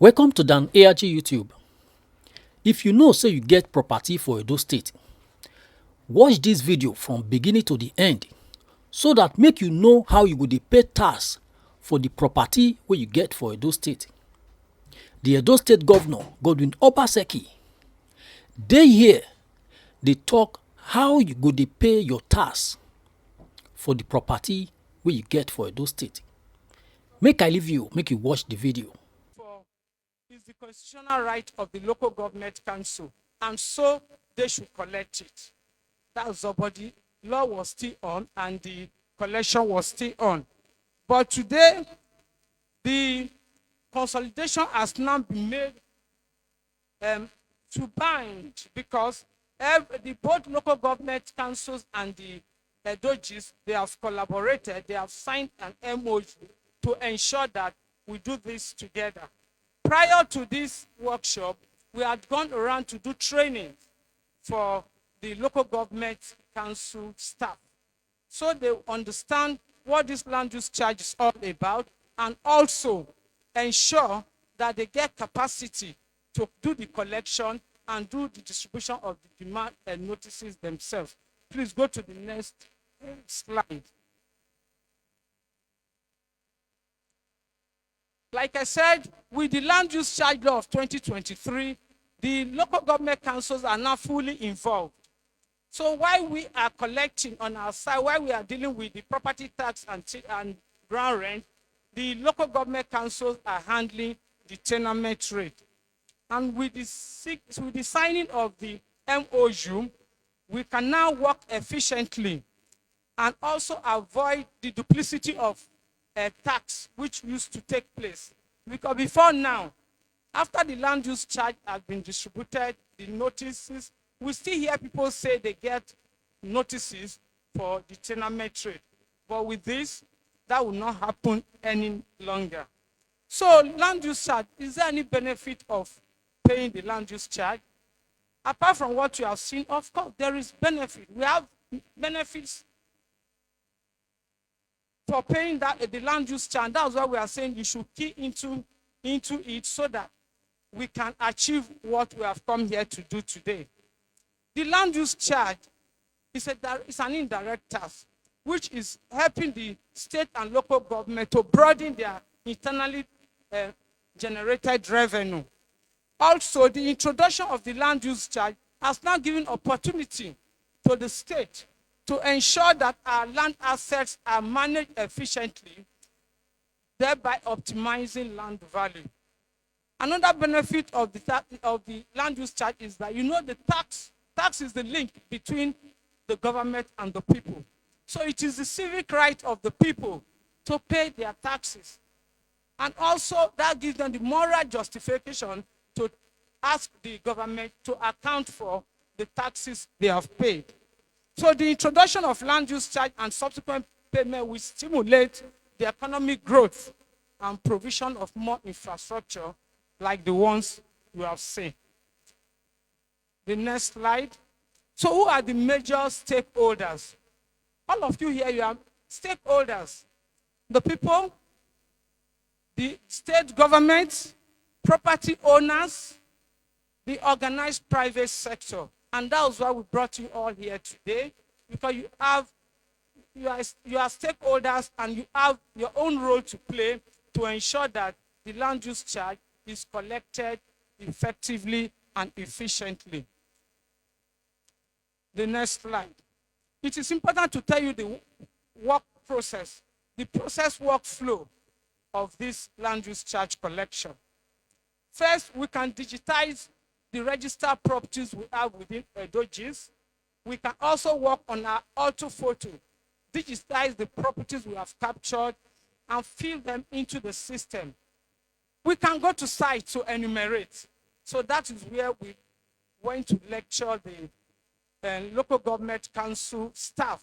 Welcome to Dan ARG YouTube. If you know say you get property for Edo State, watch this video from beginning to the end so that make you know how you go dey pay tax for the property wey you get for Edo State. The Edo State Governor Godwin Obaseki dey here dey talk how you go dey pay your tax for the property wey you get for Edo State. Make I leave you, make you watch the video. Is the constitutional right of the local government council, and so they should collect it. That's the body. Law was still on and the collection was still on. But today, the consolidation has now been made to bind, because both local government councils and the Edogis, they have collaborated, they have signed an MOU to ensure that we do this together. Prior to this workshop, we had gone around to do training for the local government council staff, so they understand what this land use charge is all about, and also ensure that they get capacity to do the collection and do the distribution of the demand and notices themselves. Please go to the next slide. Like I said, with the land use charge law of 2023, the local government councils are now fully involved. So while we are collecting on our side, while we are dealing with the property tax and ground rent, the local government councils are handling the tenement rate. And with the signing of the MOU, we can now work efficiently and also avoid the duplicity of tax which used to take place. Because before now, after the land use charge has been distributed, the notices, we still hear people say they get notices for the tenement rate. But with this, that will not happen any longer. So land use charge, is there any benefit of paying the land use charge? Apart from what you have seen, of course, there is benefit. We have benefits for paying the land use charge. That's why we are saying you should key into it so that we can achieve what we have come here to do today. The land use charge is an indirect tax, which is helping the state and local government to broaden their internally generated revenue. Also, the introduction of the land use charge has now given opportunity to the state to ensure that our land assets are managed efficiently, thereby optimizing land value. Another benefit of the land use charge is that, the tax is the link between the government and the people. So it is the civic right of the people to pay their taxes. And also that gives them the moral justification to ask the government to account for the taxes they have paid. So the introduction of land use charge and subsequent payment will stimulate the economic growth and provision of more infrastructure like the ones you have seen. The next slide. So who are the major stakeholders? All of you here, you are stakeholders. The people, the state government, property owners, the organized private sector. And that is why we brought you all here today, because you are stakeholders and you have your own role to play to ensure that the land use charge is collected effectively and efficiently. The next slide. It is important to tell you the work process, the process workflow of this land use charge collection. First, we can digitize the registered properties we have within Edogis. We can also work on our orthophoto, digitize the properties we have captured and fill them into the system. We can go to site to enumerate. So that is where we went to lecture the local government council staff,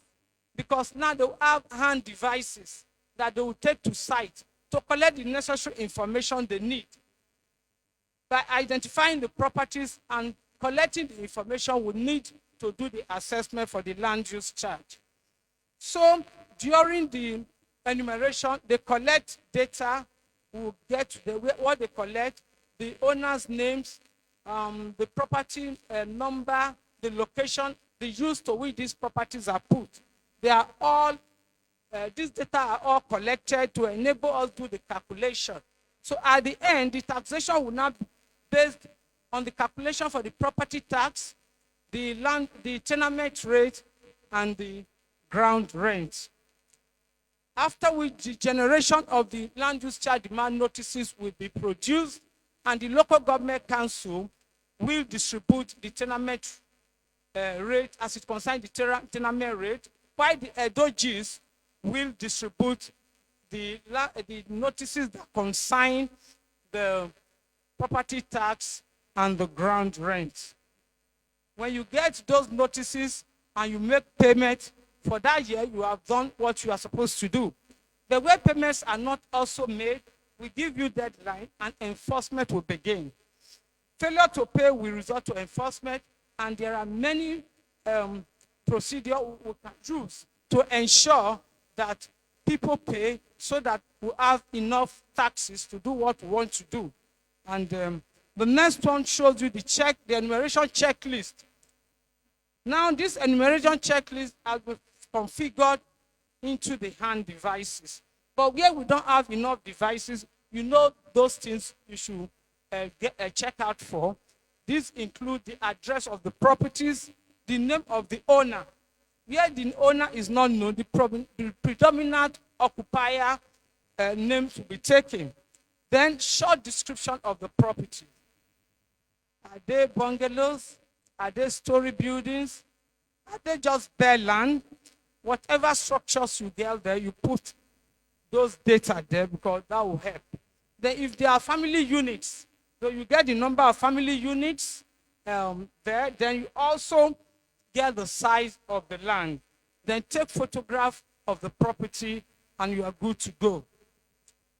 because now they will have hand devices that they will take to site to collect the necessary information they need. By identifying the properties and collecting the information we need to do the assessment for the land use charge. So during the enumeration, they collect data, we'll get to what they collect, the owner's names, the property number, the location, the use to which these properties are put. They are all, these data are all collected to enable us to do the calculation. So at the end, the taxation will now be based on the calculation for the property tax, the land, the tenement rate, and the ground rent. After which the generation of the land use charge demand notices will be produced, and the local government council will distribute the tenement rate as it concerns the tenement rate, while the EDOGs will distribute the notices that consign the property tax and the ground rent. When you get those notices and you make payment for that year, you have done what you are supposed to do. The way payments are not also made, we give you deadline and enforcement will begin. Failure to pay will result to enforcement, and there are many procedures we can use to ensure that people pay so that we have enough taxes to do what we want to do. And the next one shows you the enumeration checklist. Now, this enumeration checklist has been configured into the hand devices. But where we don't have enough devices, you know those things you should check out for. These include the address of the properties, the name of the owner. Where the owner is not known, the predominant occupier name to be taken. Then short description of the property. Are they bungalows? Are they story buildings? Are they just bare land? Whatever structures you get there, you put those data there because that will help. Then if there are family units, so you get the number of family units there. Then you also get the size of the land. Then take photograph of the property and you are good to go.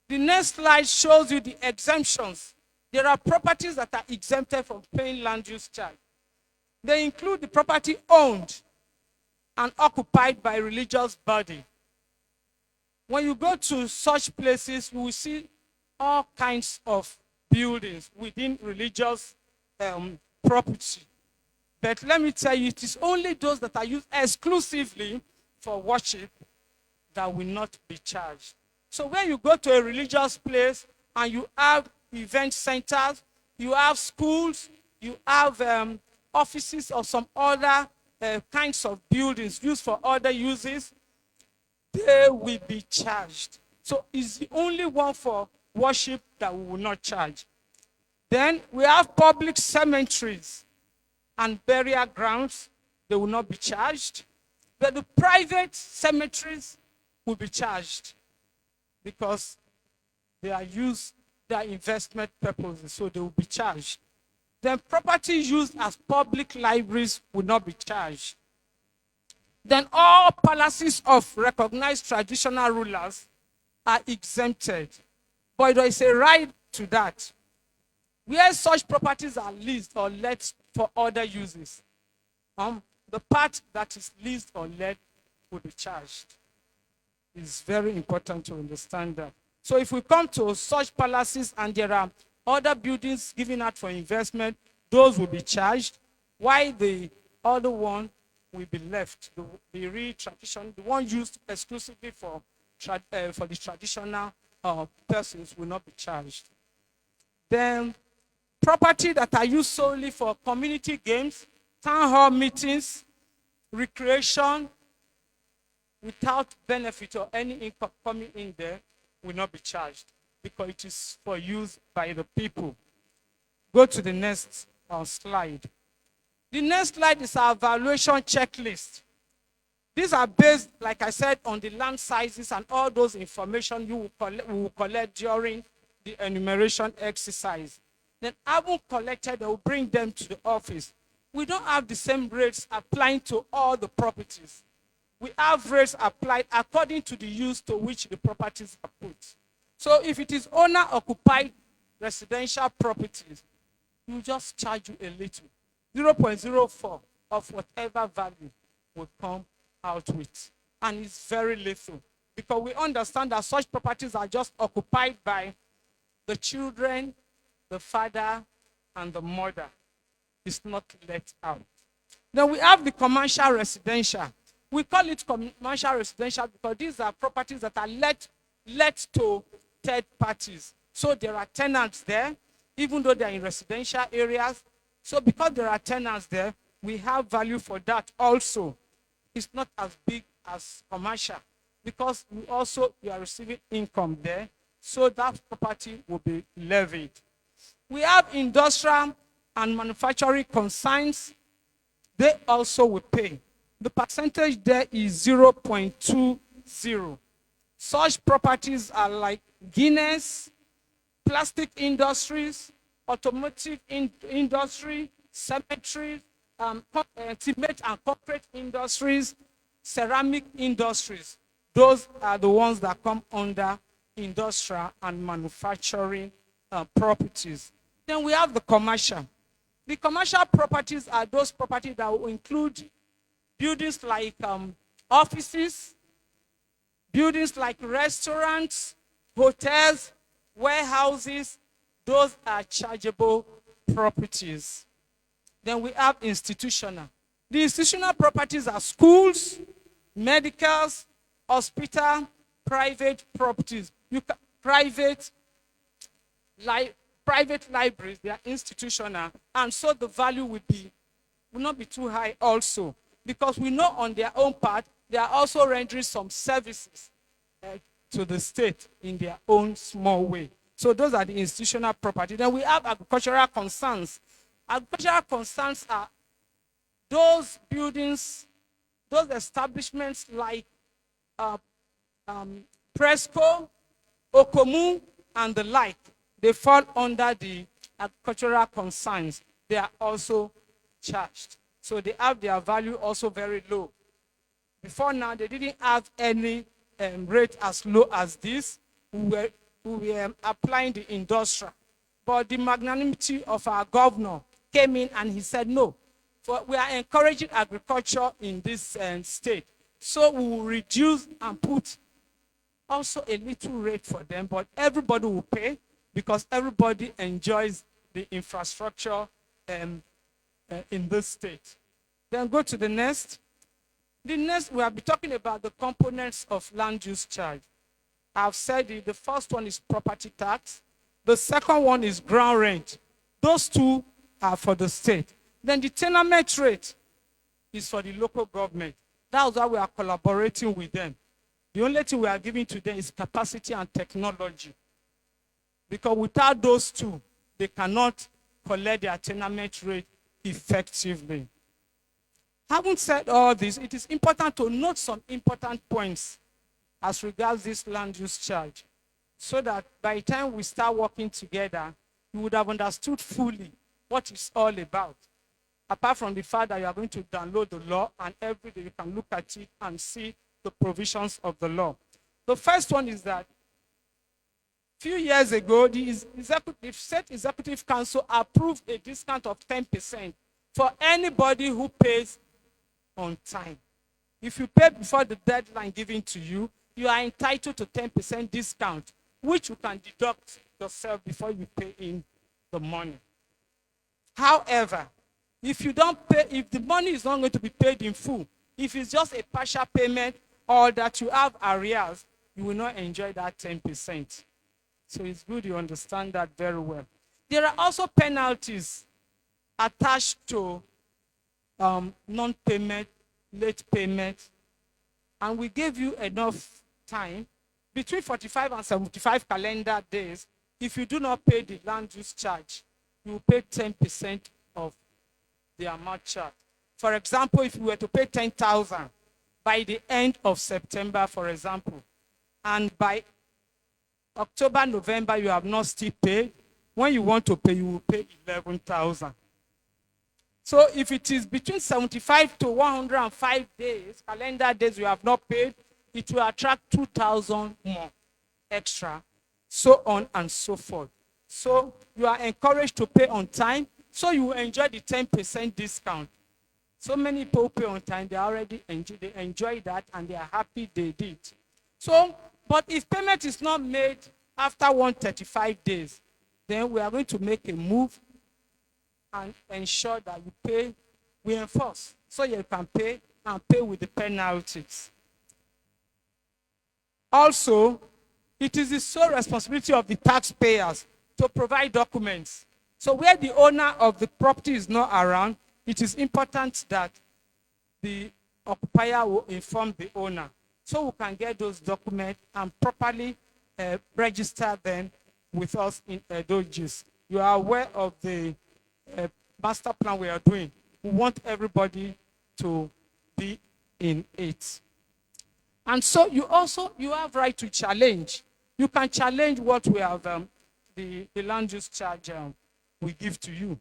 The next slide shows you the exemptions. There are properties that are exempted from paying land use charge. They include the property owned and occupied by a religious body. When you go to such places, you will see all kinds of buildings within religious property. But let me tell you, it is only those that are used exclusively for worship that will not be charged. So when you go to a religious place and you have event centers, you have schools, you have offices or some other kinds of buildings used for other uses, they will be charged. So it's the only one for worship that we will not charge. Then we have public cemeteries and burial grounds. They will not be charged. But the private cemeteries will be charged because they are used, their investment purposes, so they will be charged. Then property used as public libraries will not be charged. Then all palaces of recognized traditional rulers are exempted. But there is a right to that. Where such properties are leased or let for other uses, the part that is leased or let will be charged. It's very important to understand that. So if we come to such palaces and there are other buildings given out for investment, those will be charged, while the other one will be left. The real tradition, the one used exclusively for the traditional persons will not be charged. Then property that are used solely for community games, town hall meetings, recreation, without benefit or any income coming in there will not be charged because it is for use by the people. Go to the next slide. The next slide is our valuation checklist. These are based, like I said, on the land sizes and all those information you will collect during the enumeration exercise. Then having collected, they will bring them to the office. We don't have the same rates applying to all the properties. We have rates applied according to the use to which the properties are put. So if it is owner-occupied residential properties, we just charge you a little, 0.04 of whatever value will come out with. And it's very little because we understand that such properties are just occupied by the children the father and the mother is not let out. Then we have the commercial residential. We call it commercial residential because these are properties that are let to third parties. So there are tenants there, even though they are in residential areas. So because there are tenants there, we have value for that also. It's not as big as commercial because you are receiving income there. So that property will be levied. We have industrial and manufacturing consigns. They also will pay. The percentage there is 0.20. Such properties are like Guinness, plastic industries, automotive industry, cemeteries, cement and concrete industries, ceramic industries. Those are the ones that come under industrial and manufacturing properties. Then we have the commercial. The commercial properties are those properties that will include buildings like offices, buildings like restaurants, hotels, warehouses. Those are chargeable properties. Then we have institutional. The institutional properties are schools, medicals, hospital, private properties. Private libraries, they are institutional, and so the value will not be too high also, because we know on their own part, they are also rendering some services to the state in their own small way. So those are the institutional property. Then we have agricultural concerns. Agricultural concerns are those buildings, those establishments like Presco, Okomu, and the like. They fall under the agricultural concerns. They are also charged. So they have their value also very low. Before now, they didn't have any rate as low as this. We were applying the industrial. But the magnanimity of our governor came in and he said, no, we are encouraging agriculture in this state. So we will reduce and put also a little rate for them, but everybody will pay because everybody enjoys the infrastructure in this state. Then go to the next. The next, we will be talking about the components of land use charge. I've said it, the first one is property tax. The second one is ground rent. Those two are for the state. Then the tenement rate is for the local government. That's why we are collaborating with them. The only thing we are giving to them is capacity and technology. Because without those two, they cannot collect their tenement rate effectively. Having said all this, it is important to note some important points as regards this land use charge, so that by the time we start working together, you would have understood fully what it's all about. Apart from the fact that you are going to download the law and every day you can look at it and see the provisions of the law. The first one is that a few years ago, the State Executive Council approved a discount of 10% for anybody who pays on time. If you pay before the deadline given to you, you are entitled to 10% discount, which you can deduct yourself before you pay in the money. However, if you don't pay, if the money is not going to be paid in full, if it's just a partial payment or that you have arrears, you will not enjoy that 10%. So it's good you understand that very well. There are also penalties attached to non-payment, late payment, and we gave you enough time, between 45 and 75 calendar days. If you do not pay the land use charge, you will pay 10% of the amount charged. For example, if you were to pay 10,000 by the end of September, for example, and by October, November, you have not still paid, when you want to pay, you will pay 11,000. So if it is between 75 to 105 days, calendar days you have not paid, it will attract 2,000 more extra, so on and so forth. So you are encouraged to pay on time, so you will enjoy the 10% discount. So many people pay on time, they already enjoy that, and they are happy they did. So, but if payment is not made after 135 days, then we are going to make a move and ensure that you pay, we enforce, so you can pay and pay with the penalties. Also, it is the sole responsibility of the taxpayers to provide documents. So where the owner of the property is not around, it is important that the occupier will inform the owner so we can get those documents and properly register them with us in Edogis. You are aware of the master plan we are doing. We want everybody to be in it. And so you have right to challenge. You can challenge what we have, the land use charge we give to you.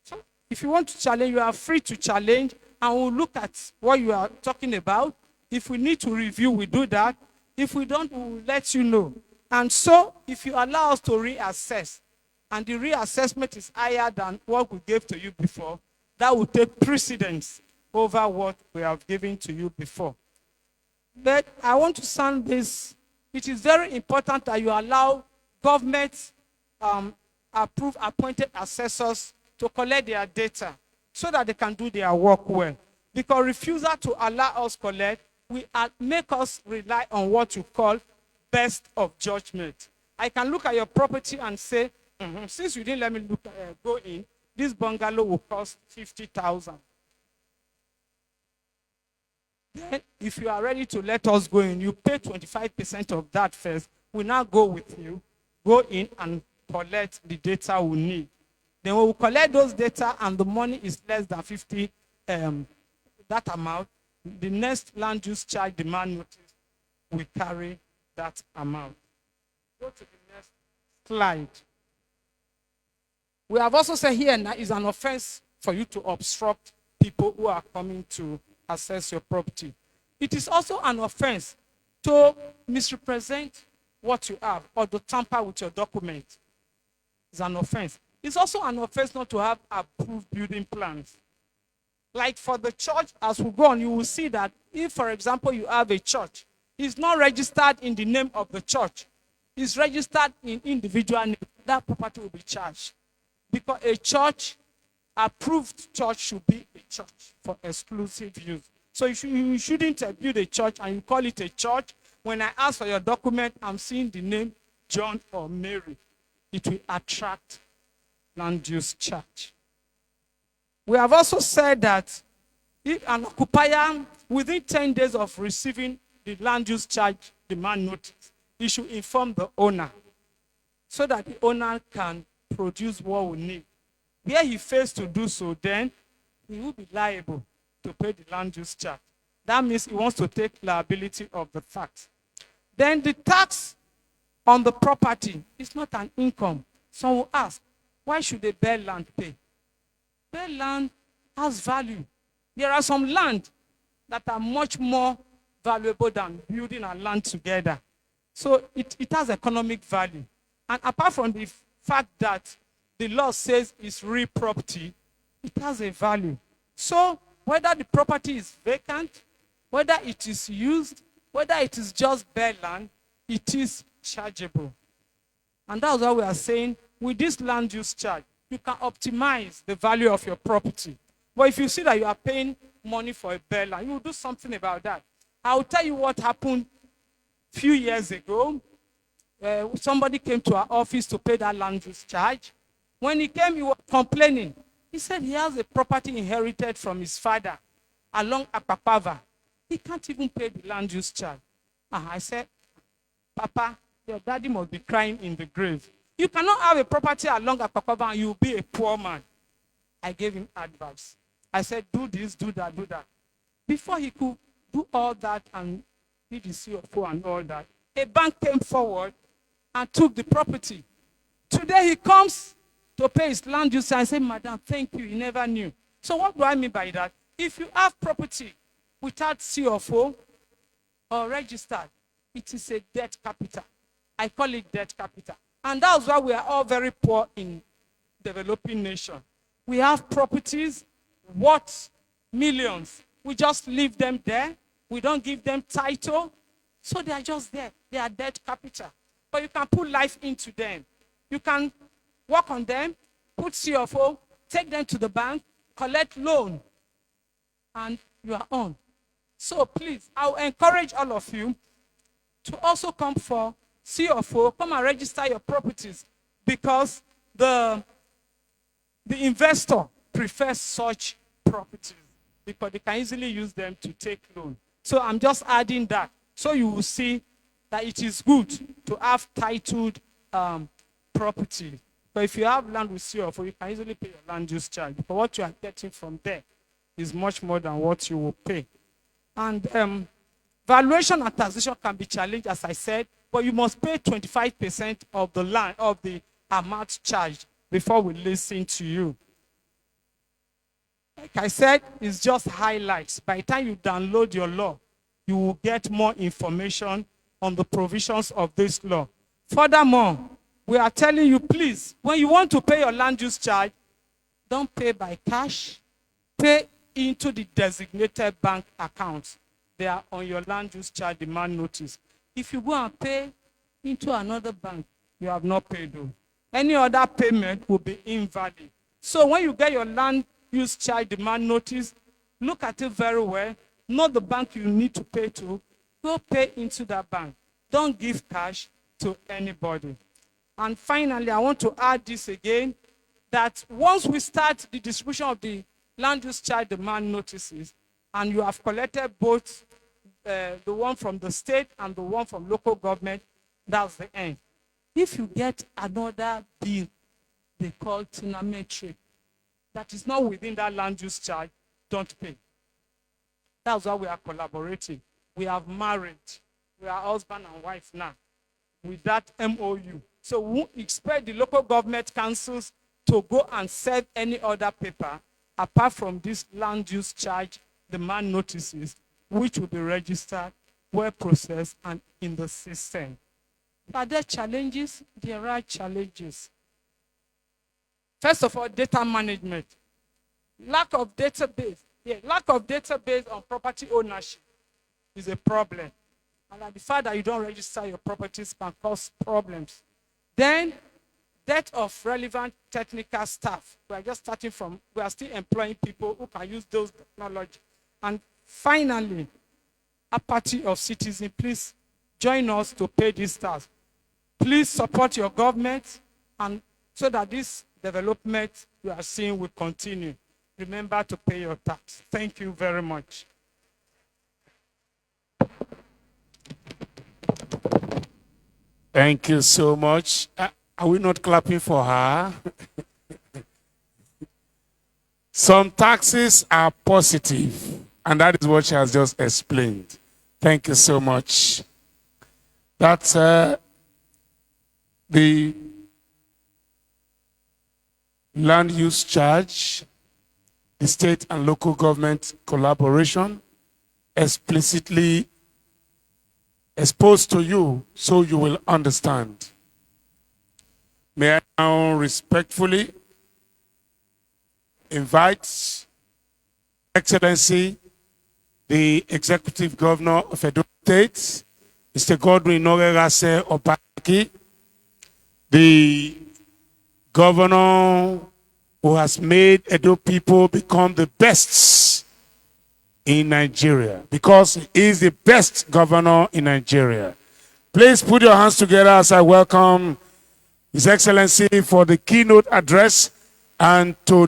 So if you want to challenge, you are free to challenge, and we'll look at what you are talking about. If we need to review, we do that. If we don't, we'll let you know. And so if you allow us to reassess, and the reassessment is higher than what we gave to you before, that will take precedence over what we have given to you before. But I want to sound this. It is very important that you allow government approved appointed assessors to collect their data so that they can do their work well. Because refusal to allow us collect will make us rely on what you call best of judgment. I can look at your property and say, since you didn't let me go in, this bungalow will cost 50,000. Then, if you are ready to let us go in, you pay 25% of that first. We now go with you, go in and collect the data we need. Then we will collect those data and the money is less than 50, that amount. The next land use charge demand notice will carry that amount. Go to the next slide. We have also said here now is an offense for you to obstruct people who are coming to assess your property. It is also an offense to misrepresent what you have or to tamper with your document. It's an offense. It's also an offense not to have approved building plans. Like for the church, as we go on, you will see that if, for example, you have a church, it's not registered in the name of the church. It's registered in individual name. That property will be charged. Because a church, approved church should be a church for exclusive use. So you shouldn't build a church and you call it a church. When I ask for your document, I'm seeing the name John or Mary. It will attract land use charge. We have also said that if an occupier, within 10 days of receiving the land use charge demand notice, he should inform the owner so that the owner can produce what we need. Where he fails to do so, then he will be liable to pay the land use charge. That means he wants to take liability of the tax. Then the tax on the property is not an income. Some will ask, why should a bare land pay? Bare land has value. There are some land that are much more valuable than building and land together. So it has economic value. And apart from the fact that the law says it's real property, it has a value. So whether the property is vacant, whether it is used, whether it is just bare land, it is chargeable. And that's why we are saying with this land use charge, you can optimize the value of your property. But if you see that you are paying money for a bare land, you will do something about that. I will tell you what happened a few years ago. Somebody came to our office to pay that land use charge. When he came, he was complaining. He said he has a property inherited from his father along Akpakpava. He can't even pay the land use charge. I said, Papa, your daddy must be crying in the grave. You cannot have a property along Akpakpava and you'll be a poor man. I gave him advice. I said, do this, do that, do that. Before he could do all that and did the CFO and all that, a bank came forward and took the property. Today he comes to pay his land use. I say, Madam, thank you. He never knew. So what do I mean by that? If you have property without CFO or registered, it is a debt capital. I call it debt capital. And that's why we are all very poor in developing nation. We have properties worth millions. We just leave them there. We don't give them title. So they are just there. They are debt capital. But you can put life into them. You can work on them, put CFO, take them to the bank, collect loan, and you are on. So please, I will encourage all of you to also come for CFO, come and register your properties, because the investor prefers such properties because they can easily use them to take loan. So I'm just adding that. So you will see that it is good to have titled property. But if you have land with CFO, you can easily pay your land use charge, because what you are getting from there is much more than what you will pay. And valuation and taxation can be challenged, as I said, but you must pay 25% of the land, of the amount charged, before we listen to you. Like I said, it's just highlights. By the time you download your law, you will get more information on the provisions of this law. Furthermore, we are telling you, please, when you want to pay your land use charge, don't pay by cash. Pay into the designated bank accounts. They are on your land use charge demand notice. If you go and pay into another bank, you have not paid though. Any other payment will be invalid. So when you get your land use charge demand notice, look at it very well. Know the bank you need to pay to. Go pay into that bank. Don't give cash to anybody. And finally, I want to add this again, that once we start the distribution of the land use charge demand notices, and you have collected both the one from the state and the one from local government, that's the end. If you get another bill they call tinametry that is not within that land use charge, don't pay. That's why we are collaborating. We have married. We are husband and wife now with that MOU. So we expect the local government councils to go and serve any other paper apart from this land use charge demand notices, which will be registered, well processed, and in the system. Are there challenges? There are challenges. First of all, data management. Lack of database. Yeah, lack of database on property ownership is a problem. And the fact that you don't register your properties can cause problems. Then, dearth of relevant technical staff. We are just starting from, we are still employing people who can use those technology. And finally, apathy of citizens. Please join us to pay these tax. Please support your government, and so that this development you are seeing will continue. Remember to pay your tax. Thank you very much. Thank you so much. Are we not clapping for her? Some taxes are positive, and that is what she has just explained. Thank you so much. That's the land use charge, the state and local government collaboration, explicitly exposed to you so you will understand. May I now respectfully invite Excellency, the Executive Governor of Edo State, Mr. Godwin Norerase Opaki, the governor who has made Edo people become the best in Nigeria, because he is the best governor in Nigeria. Please put your hands together as I welcome His Excellency for the keynote address and to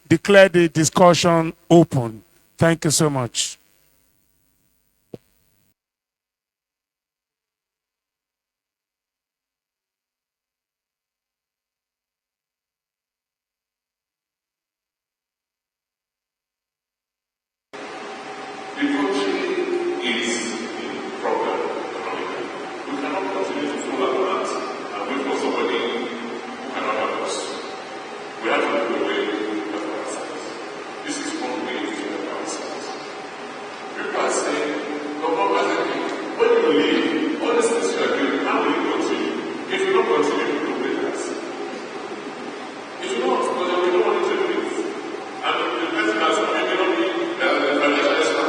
declare the discussion open. Thank you so much. The country is in problem economically. We cannot continue to fool our hands and wait for somebody who cannot help us. We have to look away at ourselves. This is one way to help ourselves. People are saying, Governor President, when you leave, all these things you are doing, how will you continue? If you don't continue, you don't pay tax. If you don't, because we don't want to do it. And the president has maybe not been the financial expert.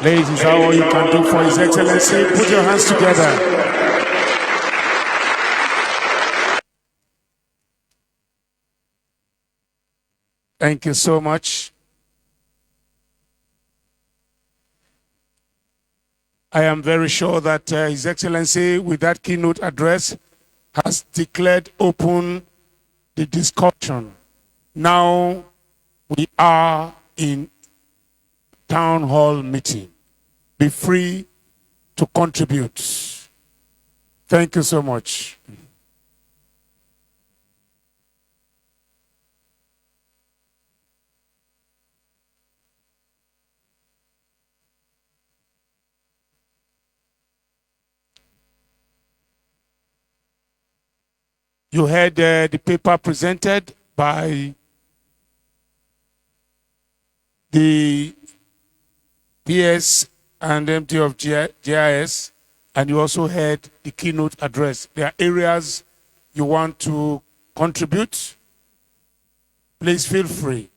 Ladies, is that all you can do for His Excellency? Put your hands together. Thank you so much. I am very sure that His Excellency, with that keynote address, has declared open the discussion. Now we are in town hall meeting. Be free to contribute. Thank you so much. You heard the paper presented by the PS and MD of GIS, and you also heard the keynote address. There are areas you want to contribute. Please feel free.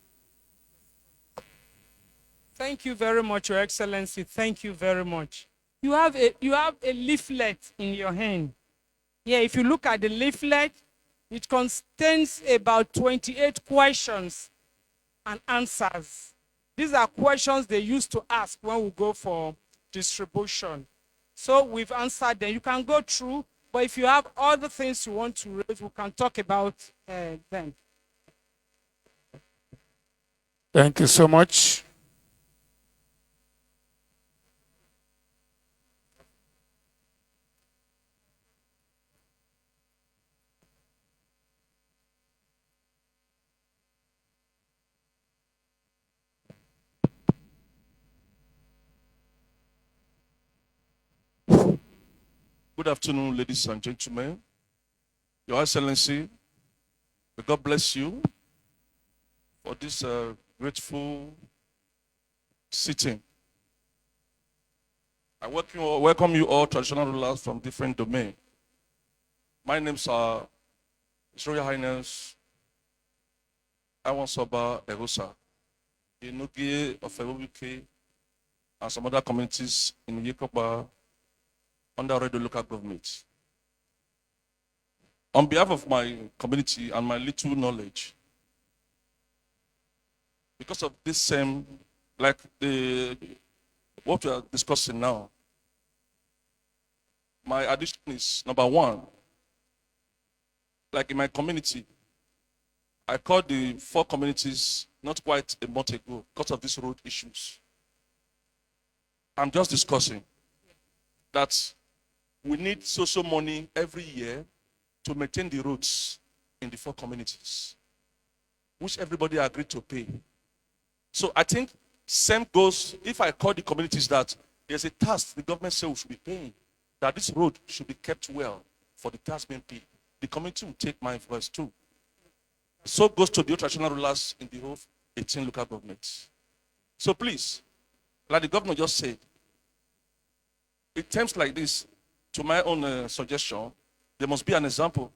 Thank you very much, Your Excellency. Thank you very much. You have a leaflet in your hand. Yeah, if you look at the leaflet, it contains about 28 questions and answers. These are questions they used to ask when we go for distribution. So we've answered them. You can go through, but if you have other things you want to raise, we can talk about them. Thank you so much. Good afternoon, ladies and gentlemen. Your Excellency, may God bless you for this grateful sitting. I welcome you all traditional rulers from different domains. My names are His Royal Highness Awansoba Erosa, the Nogie of LUC, and some other communities in Yekoba under the local government. On behalf of my community and my little knowledge, because of this same, like what we are discussing now, my addition is number one. Like in my community, I called the 4 communities not quite a month ago because of these road issues. I'm just discussing that we need social money every year to maintain the roads in the 4 communities, which everybody agreed to pay. So I think same goes if I call the communities that There's a tax the government says we should be paying, that this road should be kept well for the tax being paid. The community will take my voice too. So goes to the traditional rulers in the whole 18 local governments. So please, like the governor just said, in times like this, to my own suggestion, there must be an example.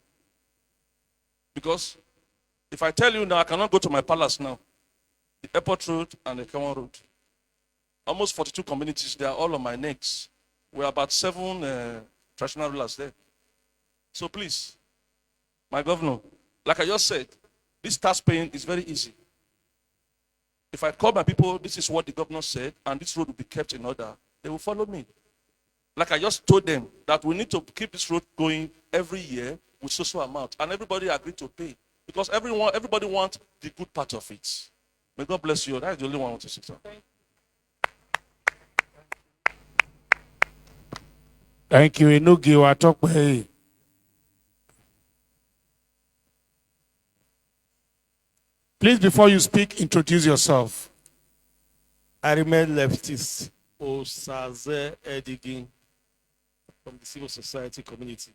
Because if I tell you now, I cannot go to my palace now, the airport road and the common road, almost 42 communities, they are all on my necks. We're about 7 traditional rulers there. So please, my governor, like I just said, this tax paying is very easy. If I call my people, this is what the governor said, and this road will be kept in order, they will follow me. Like I just told them that we need to keep this road going every year with social amount, and everybody agreed to pay because everybody wants the good part of it. May God bless you. That is the only one I want to say. Thank you. Inugi wa Tokwe. Please, before you speak, introduce yourself. I remain leftist, Osaze Edigin, from the civil society community.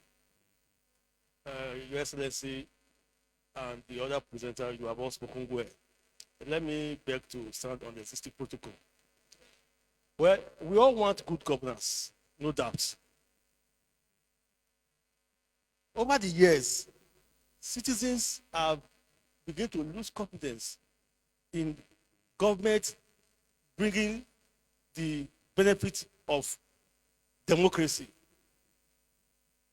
Your Excellency and the other presenter, you have all spoken well. Let me beg to stand on the existing protocol. Well, we all want good governance, no doubt. Over the years, citizens have begun to lose confidence in government bringing the benefit of democracy.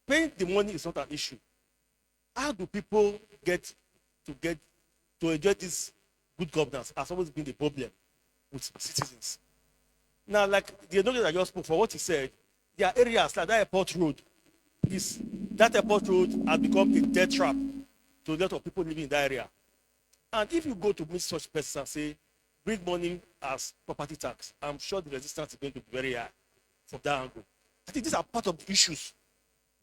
Paying the money is not an issue. How do people get to enjoy this good governance has always been the problem with citizens. Now, like the knowledge I just spoke for what he said, there are areas like that airport road has become a death trap to a lot of people living in that area. And if you go to meet such persons and say, bring money as property tax, I'm sure the resistance is going to be very high from that angle. I think these are part of the issues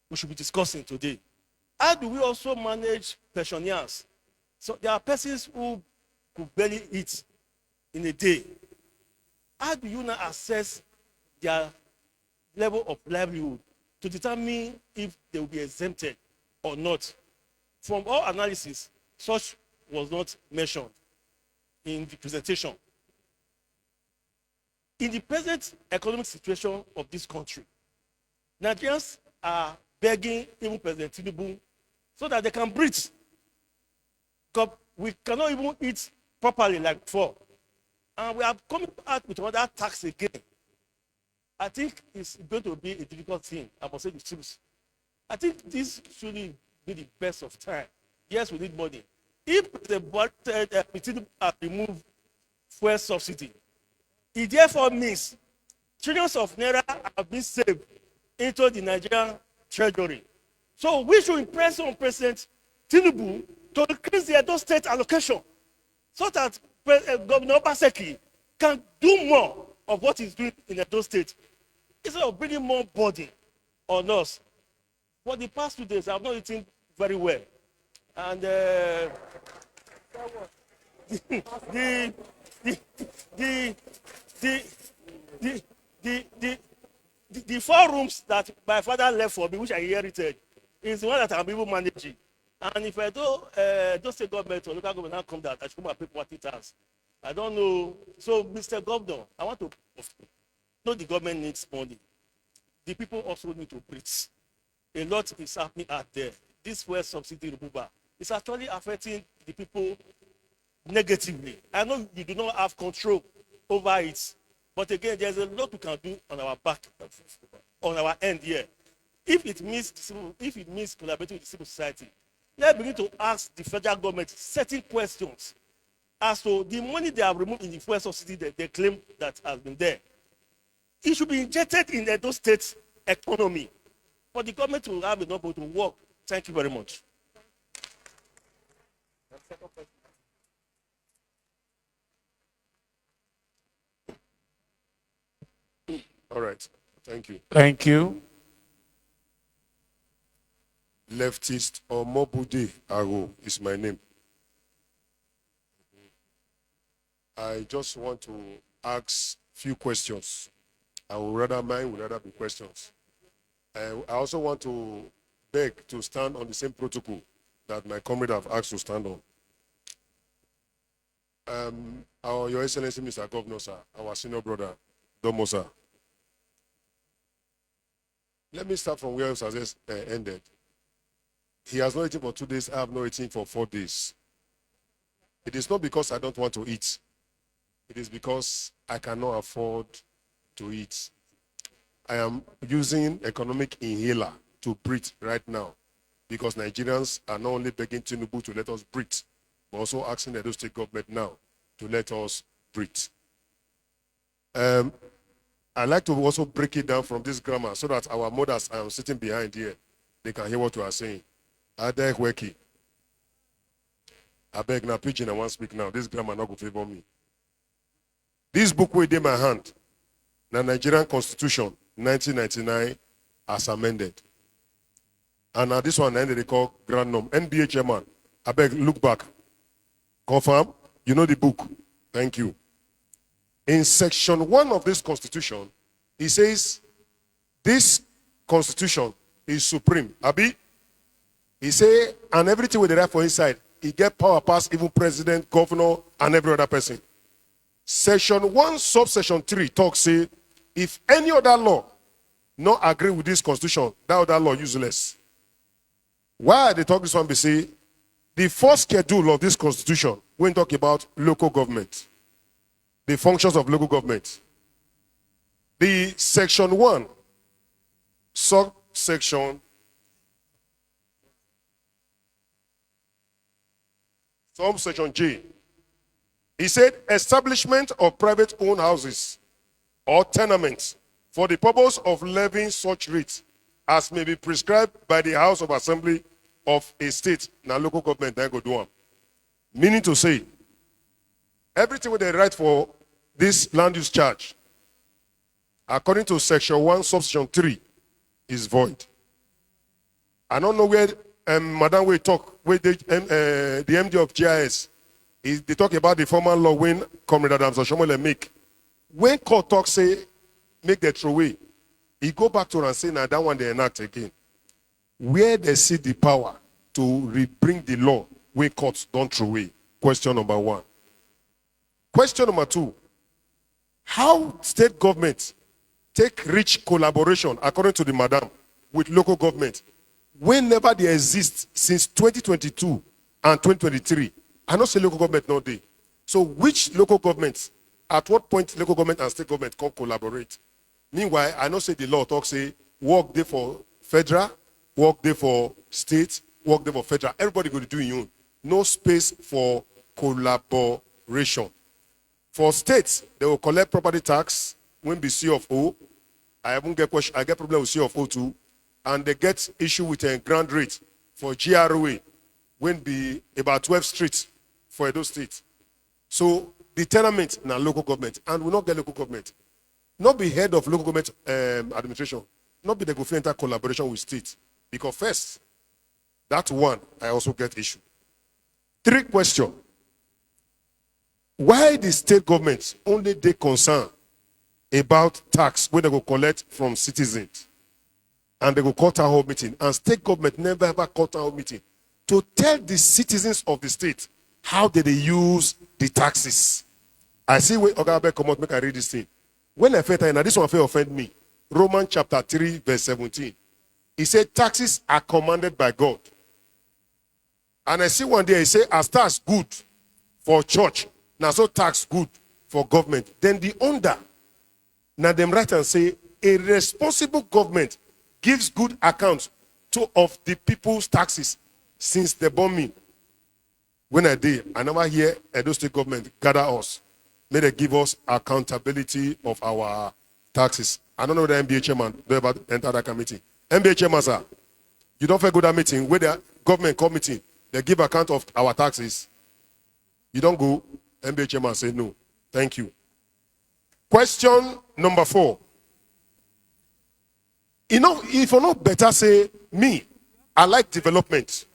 we should be discussing today. How do we also manage pensioners? So there are persons who could barely eat in a day. How do you now assess their level of livelihood to determine if they will be exempted or not? From all analysis, such was not mentioned in the presentation. In the present economic situation of this country, Nigerians are begging even President Tinubu so that they can breathe. Because we cannot even eat properly like before. And we are coming out with another tax again. I think it's going to be a difficult thing, I must say the truth. I think this should be the best of time. Yes, we need money. If the budget remove fuel subsidy, it therefore means trillions of naira have been saved into the Nigerian treasury. So we should impress on President Tinubu to increase the Edo State allocation so that Governor Obaseki can do more of what he's doing in Edo State instead of bringing more burden on us. For the past 2 days, I've not eaten very well. And the 4 rooms that my father left for me, which I inherited, is the one that I'm even managing. And if I don't say government or local government now come down, I should come and pay what it has. I don't know. So, Mr. Governor, I want to know the government needs money. The people also need to breathe. A lot is happening out there. This fuel subsidy removal is actually affecting the people negatively. I know you do not have control over it, but again, there's a lot we can do on our back, on our end here. If it means collaborating with the civil society, let's begin to ask the federal government certain questions as to the money they have removed in the fuel subsidy that they claim that has been there. It should be injected in the Edo State economy for the government to have enough to work. Thank you very much. All right. Thank you. Thank you. Leftist Omobude Aro is my name. I just want to ask few questions Mine would rather be questions. I also want to beg to stand on the same protocol that my comrade have asked to stand on. Your Excellency, Mr. Governor, sir, our senior brother, Domo, sir. Let me start from where it has ended. He has not eaten for 2 days. I have not eaten for 4 days. It is not because I don't want to eat. It is because I cannot afford to eat. I am using economic inhaler to breathe right now because Nigerians are not only begging Tinubu to let us breathe, but also asking the Edo State government now to let us breathe. I like to also break it down from this grammar so that our mothers are sitting behind here, they can hear what we are saying. Adek Weki. I beg now, preaching, I want to speak now. This grammar not going to favor me. This book will in my hand. The Nigerian Constitution, 1999, as amended. And now this one ended they call Grand Norm. NBA chairman, I beg, look back. Confirm, you know the book. Thank you. In section 1 of this constitution, he says, this constitution is supreme. Abi? He say, and everything with the right for inside, he get power past even president, governor, and every other person. Section 1, subsection 3 talks, say, if any other law not agree with this constitution, that other law useless. Why they talk this one? Be say, the first schedule of this constitution, when talk about local government, the functions of local government. The section 1, subsection J. He said, establishment of private owned houses or tenements for the purpose of levying such rates as may be prescribed by the House of Assembly of a state. Now local government then go do them. Meaning to say, everything with the right for this land use charge, according to section 1, subsection 3, is void. I don't know where Madam we talk with the MD of GIS. They talk about the formal law when Comrade Adams Oshomole make. When court talk say make the throwaway, he go back to her and say now that one they enact again. Where they see the power to bring the law when courts don't throw away. Question number 1. Question number 2. How state government take rich collaboration, according to the madam, with local government, whenever they exist since 2022 and 2023. I don't say local government no day. So which local governments, at what point local government and state government can collaborate? Meanwhile, I know say the law talk say work there for federal, work there for state, work there for federal. Everybody go to do your own. No space for collaboration. For states, they will collect property tax when be C of O. I haven't get question. I get problem with C of O too, and they get issue with a grand rate for GROA when be about 12 streets for Edo State. So the tenement now local government, and we not get local government, not be head of local government administration, not be the go enter collaboration with state, because first, that one I also get issue. 3 questions. Why the state government only they concern about tax when they go collect from citizens and they go call town hall meeting, and state government never ever call town hall meeting to tell the citizens of the state how they use the taxes? I see where Ogabe come out, make I read this thing. When I felt now this one fair offend me. Romans chapter 3, verse 17. He said taxes are commanded by God. And I see one day he say as tax good for church, now so tax good for government. Then the under, now them write and say a responsible government gives good account of the people's taxes since they born me. When I did, I never hear Edo State government gather us. May they give us accountability of our taxes. I don't know the NBA chairman do about enter that committee. NBA chairman, sir, you don't feel go that meeting where the government committee they give account of our taxes. You don't go. NBA chairman say no. Thank you. Question number 4. You know, if you not better say me, I like development.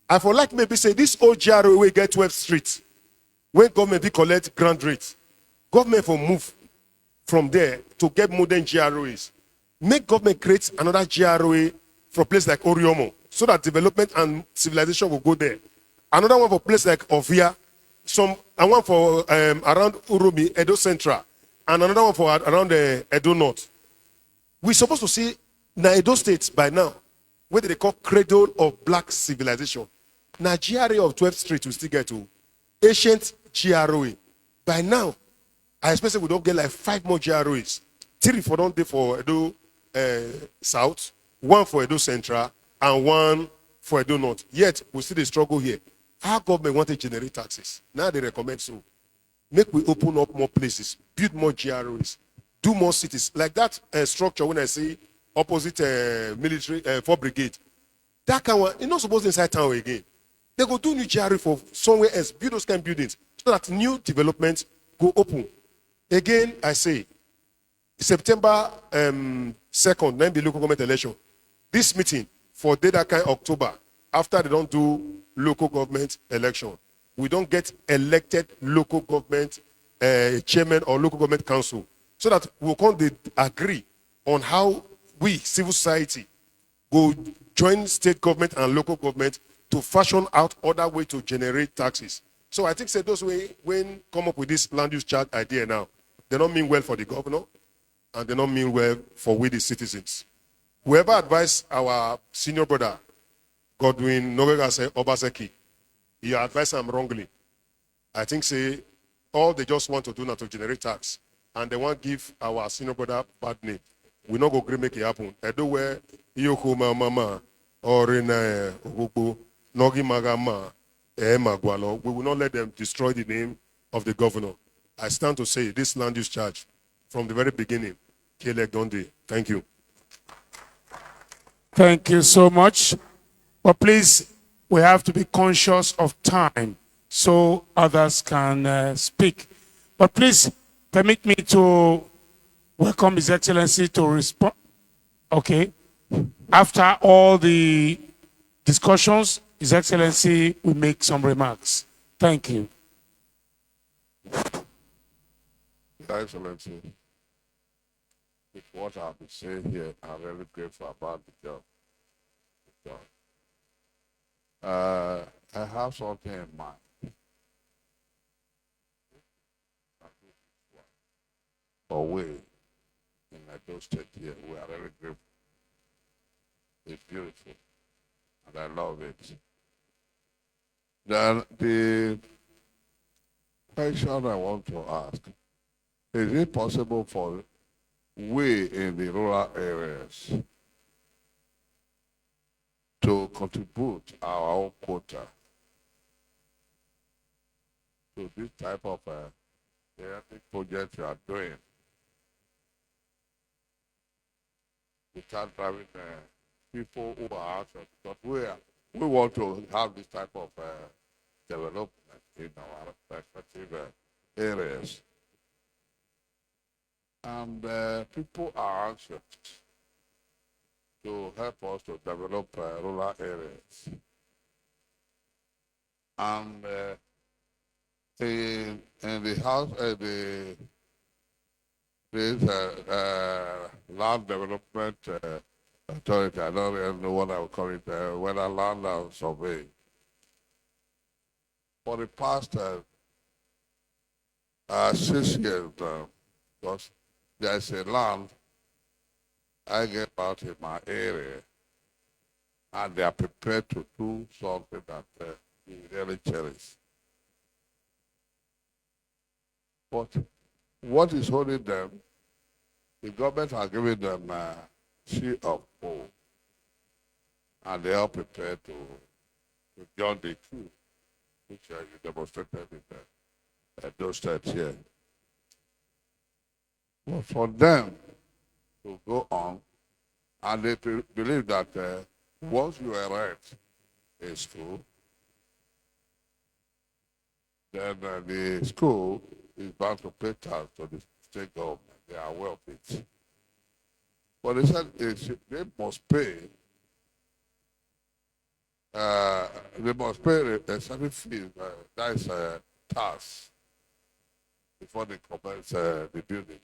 I for like maybe say this old GRA will get 12 streets. When government be collect grand rates, government for move from there to get modern GROs. Make government create another GROA for a place like Oriomo so that development and civilization will go there. Another one for a place like Ovia, and one for around Uromi, Edo Central, and another one for around the Edo North. We're supposed to see now Edo State by now, what they call cradle of black civilization. Now GRA of 12th Street will still get to ancient GROA. By now, I expect we don't get like 5 more GROAs. 3 for don't day for Edo South, 1 for Edo Central, and 1 for Edo North. Yet we still the struggle here. Our government want to generate taxes. Now they recommend so. Make we open up more places, build more GROs, do more cities. Like that structure when I say opposite military 4 brigade. That kind of, you're not supposed to inside town again. They go do new GRO for somewhere else, build those kind of buildings so that new developments go open. Again, I say, September 2nd, then be local government election. This meeting for that kind October, after they don't do local government election, we don't get elected local government chairman or local government council, so that we can agree on how we, civil society, go join state government and local government to fashion out other way to generate taxes. So I think say those way when come up with this land use charge idea now, they don't mean well for the governor, and they don't mean well for we the citizens. Whoever advised our senior brother, Godwin Nogegase Obaseki, he advised him wrongly. I think say all they just want to do now to generate tax, and they want to give our senior brother bad name. We not go agree make it happen. Edo where Yoko Mama or in Ogobo, Nogi Magama, Magwalo, we will not let them destroy the name of the governor. I stand to say this land use charge from the very beginning, Kelek Dondi. Thank you. Thank you so much. But please, we have to be conscious of time so others can speak. But please permit me to welcome His Excellency to respond. Okay. After all the discussions, His Excellency will make some remarks. Thank you. Your Excellency, with what I've been saying here, I'm very grateful about the job. I have something in mind. But we, in Edo State here, we are very grateful. It's beautiful, and I love it. Then the question I want to ask, is it possible for we in the rural areas to contribute our own quota to this type of project you are doing without driving people who are out of, because we want to have this type of development in our respective areas. And people are anxious to help us to develop rural areas. And in the house, there's land development authority. I don't really know what I would call it, whether land survey. For the past 6 years now, because there's a land I get out in my area, and they are prepared to do something that we really cherish. But what is holding them? The government has given them a C of O, and they are prepared to join the coup, which you demonstrated in those states here. But for them to go on, and they believe that once you erect a school, then the school is bound to pay tax to the state government. They are aware of it. But they said they must pay. They must pay a certain fee, that is tax, before they commence the building.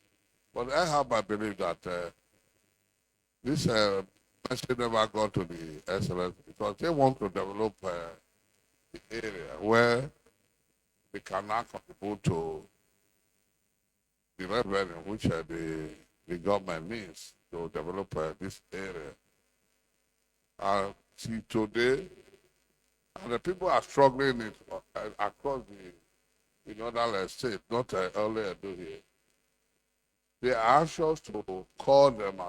But I have my belief that this message never got to the excellence because they want to develop the area where they can now contribute to the revenue which the government needs to develop this area. See today, and the people are struggling it across in other states, not only do here. They ask us to call them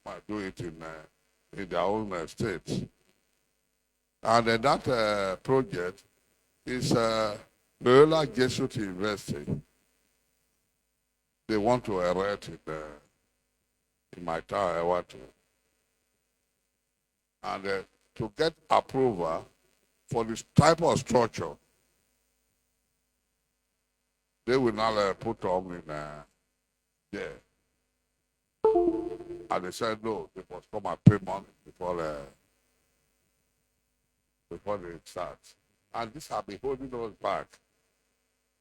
and do it in their own states. And that project is Loyola Jesuit University. They want to erect it in my town, I want to. And to get approval for this type of structure, they will not put on in there. And they said, no, they must come and pay money before they start. And this have been holding us back.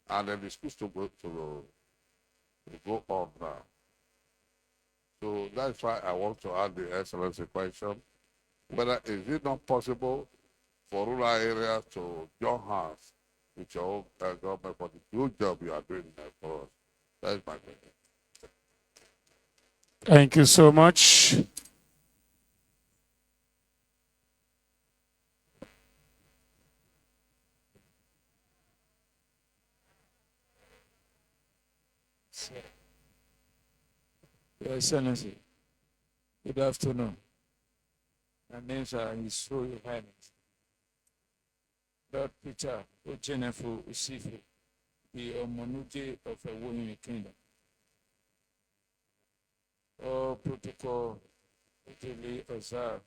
And then it's supposed to go on now. So that's why I want to ask the Excellency question, whether is it not possible for rural areas to join hands with your own government for the good job you are doing for us. That is my question. Thank you so much. Your Excellency, good afternoon. My names are His Royal Highness Lord Peter Ojenefu Usifu, the Omonuje of a Women Kingdom. All protocol duly observed.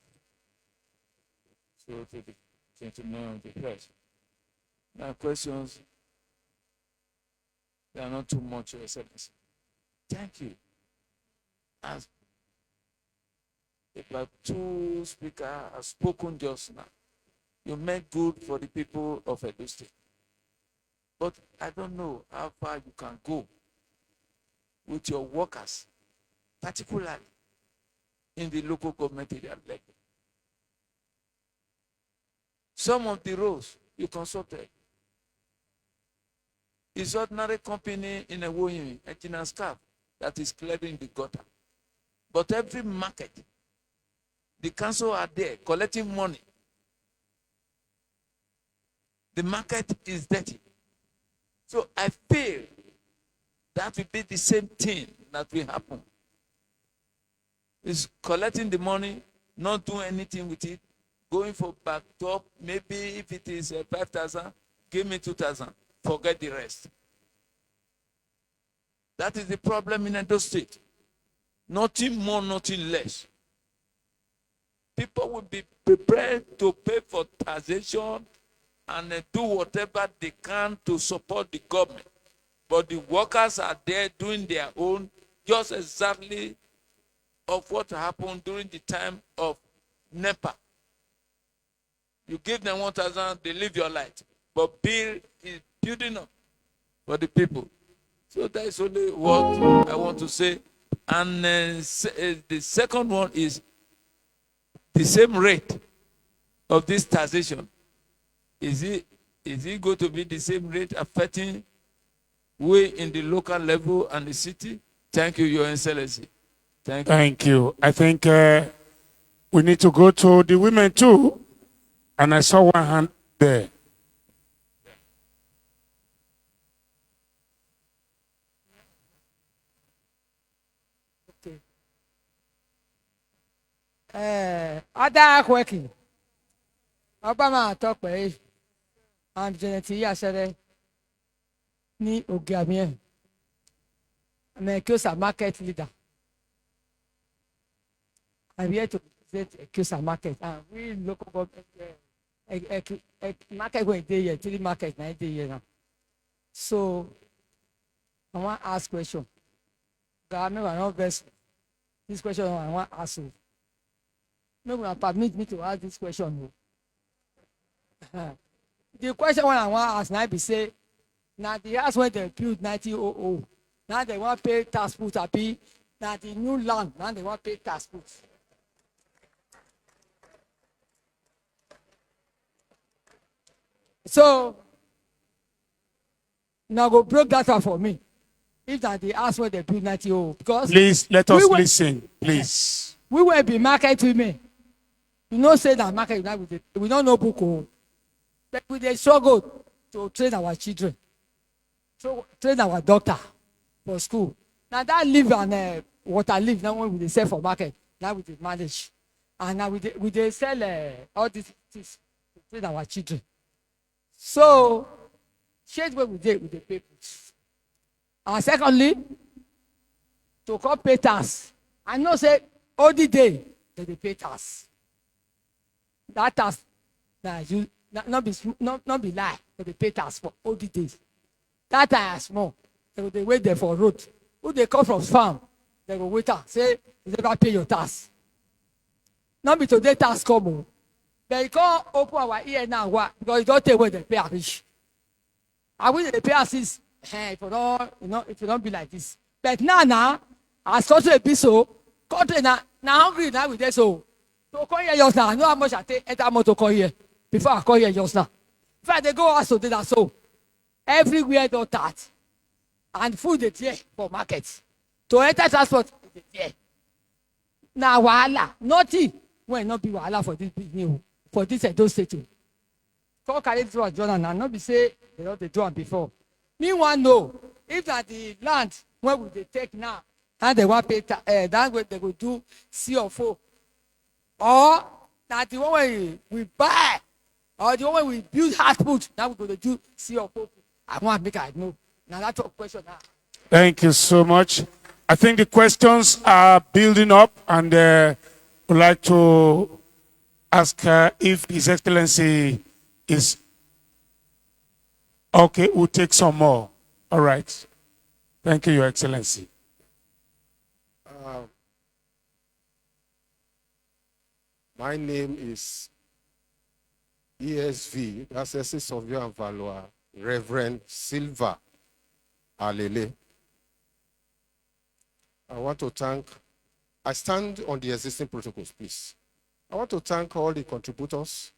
So to the gentlemen of the press. My questions, they are not too much, Your Excellency. Thank you. As about two speakers have spoken just now, you meant good for the people of Edo State. But I don't know how far you can go with your workers, particularly in the local government area level. Some of the roles you consulted is ordinary company in a way, engineer staff that is clearing the gutter. But every market, the council are there collecting money. The market is dirty. So I feel that will be the same thing that will happen. Is collecting the money, not doing anything with it, going for back top, maybe if it is 5,000, give me 2,000, forget the rest. That is the problem in Edo State. Nothing more, nothing less. People will be prepared to pay for taxation and do whatever they can to support the government. But the workers are there doing their own, just exactly of what happened during the time of NEPA. You give them 1,000, they leave your light. But bill is building up for the people. So that is only what I want to say. And the second one is the same rate of this taxation. Is it going to be the same rate affecting we in the local level and the city? Thank you, Your Excellency. Thank you. Thank you. I think we need to go to the women too. And I saw one hand there. Ada working. Obama talk by and Janet Yashere ni Ogamie. I'm a market leader. I'm here to represent a market. And we local government market going there, till market 90 years now. So I want to ask question. Government are not best. This question I want to ask you. No one permit me to ask this question. The question when I want to ask now be say, now the house when they build 1900, now they want to pay tax put a be Now the new land, now they want to pay tax. Put. So now go break that one for me. If that they ask what they do 90 because Please let us will- listen, please. we will be market women. You know say that market now we don't know book but we dey struggle to train our children, so train our doctor for school. Now that leaf and water leaf now when we dey sell for market now we dey manage, and now we dey sell all these things to train our children. So shade wey we dey pay put. And secondly, to come pay tax. I know say all the day they dey pay tax. That tax na you not be lie, they dey pay tax for all the days. That time small, they go dey wait there for road. Who dey come from farm, they go wait am say you never pay your tax. No be today tax come o, but you come open our ear now because you don tey wey dey pay am reach. And we dey pay am since if you don't be like this. But now, as country dey be so, country na hungry now we dey so. To come here just now, I know how much I take enter motor come here before I come here just now. If I dey go house today na so, everywhere don start, and food dey there for market. To enter transport dey there. Na wahala, nothing wey no be wahala for this business o, for this Edo State o. Come carry this one join am na, no be say they don dey do am before. Me wan know if na the land wey we dey take now, how they wan pay that way they go do CFO, or na the one wey we buy, or the one wey we build house put, now we go dey do CFO. I wan make I know. Na that question now. Thank you so much. I think the questions are building up, and would like to ask if His Excellency is okay. We'll take some more. All right. Thank you, Your Excellency. My name is ESV, that's Essence of Your and Valois, Reverend Silva Alele. I stand on the existing protocols, please. I want to thank all the contributors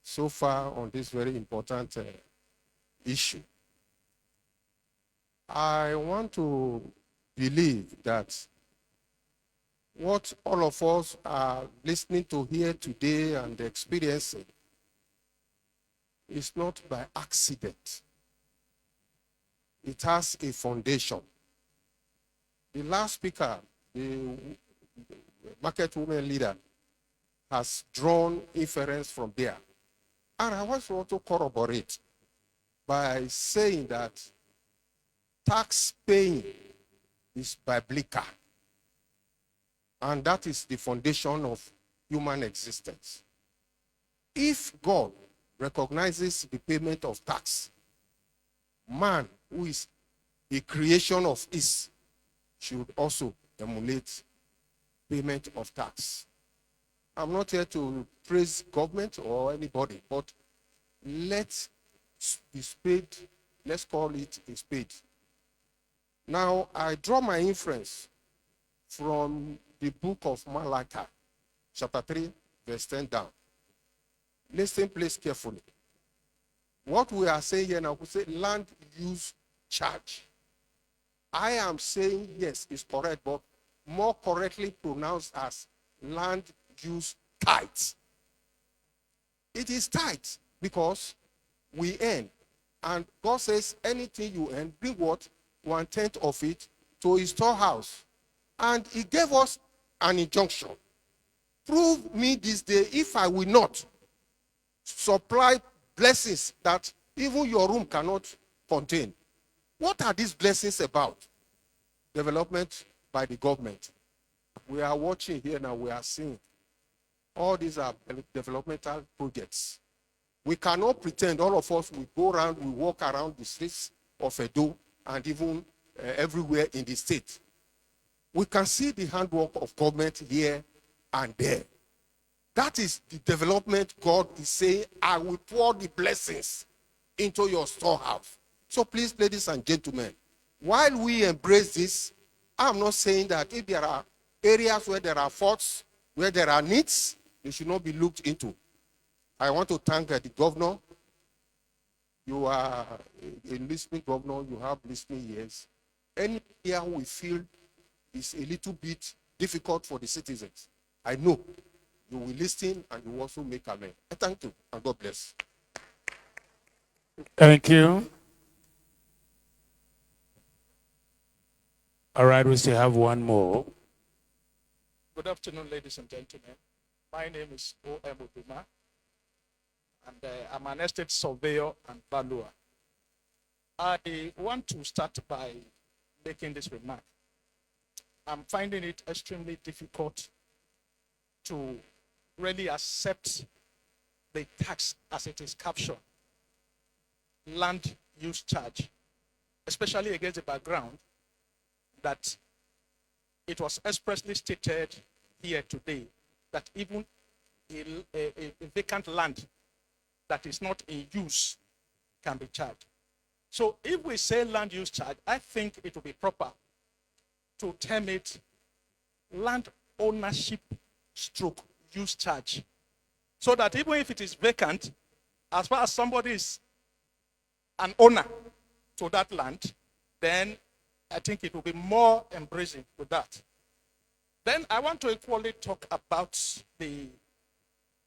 so far on this very important issue. I want to believe that what all of us are listening to here today and experiencing is not by accident. It has a foundation. The last speaker, the market women leader, has drawn inference from there. And I want to corroborate by saying that tax paying is biblical. And that is the foundation of human existence. If God recognizes the payment of tax, man, who is a creation of his, should also emulate payment of tax. I'm not here to praise government or anybody, but let's be spade, let's call it a spade. Now, I draw my inference from the book of Malachi, chapter 3, verse 10 down. Listen, please, carefully. What we are saying here now, we say land use charge. I am saying, yes, it's correct, but more correctly pronounced as land use tithe. It is tithe because we earn. And God says, anything you earn, bring what? 1/10 of it to his storehouse. And he gave us an injunction. Prove me this day if I will not supply blessings that even your room cannot contain. What are these blessings about? Development by the government. We are watching here now, we are seeing. All these are developmental projects. We cannot pretend all of us will go around, we walk around the streets of Edo and even everywhere in the state. We can see the handwork of government here and there. That is the development God is saying, I will pour the blessings into your storehouse. So please, ladies and gentlemen, while we embrace this I'm not saying that if there are areas where there are faults, where there are needs, they should not be looked into. I want to thank the governor. You are a listening governor, you have listening ears. Any area we feel is a little bit difficult for the citizens, I know you will listen and you will also make amends. Thank you, and God bless. Thank you. All right, we still have one more. Good afternoon, ladies and gentlemen. My name is O.M. Uduma, and I'm an estate surveyor and valuer. I want to start by making this remark. I'm finding it extremely difficult to really accept the tax as it is captured, land use charge, especially against the background that it was expressly stated here today that even a vacant land that is not in use can be charged. So if we say land use charge, I think it would be proper to term it land ownership stroke use charge. So that even if it is vacant, as far as somebody is an owner to that land, then I think it will be more embracing with that. Then I want to equally talk about the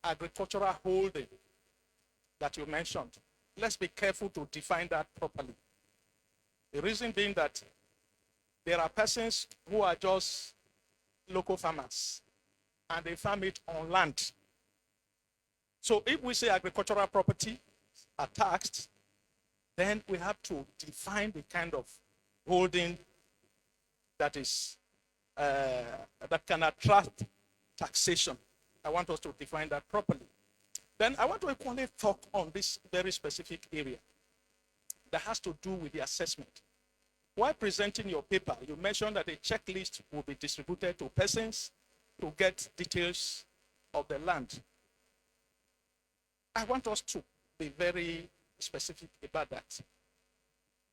agricultural holding that you mentioned. Let's be careful to define that properly. The reason being that there are persons who are just local farmers and they farm it on land. So if we say agricultural property are taxed, then we have to define the kind of holding that is that can attract taxation. I want us to define that properly. Then I want to equally talk on this very specific area that has to do with the assessment. While presenting your paper, you mentioned that a checklist will be distributed to persons to get details of the land. I want us to be very specific about that.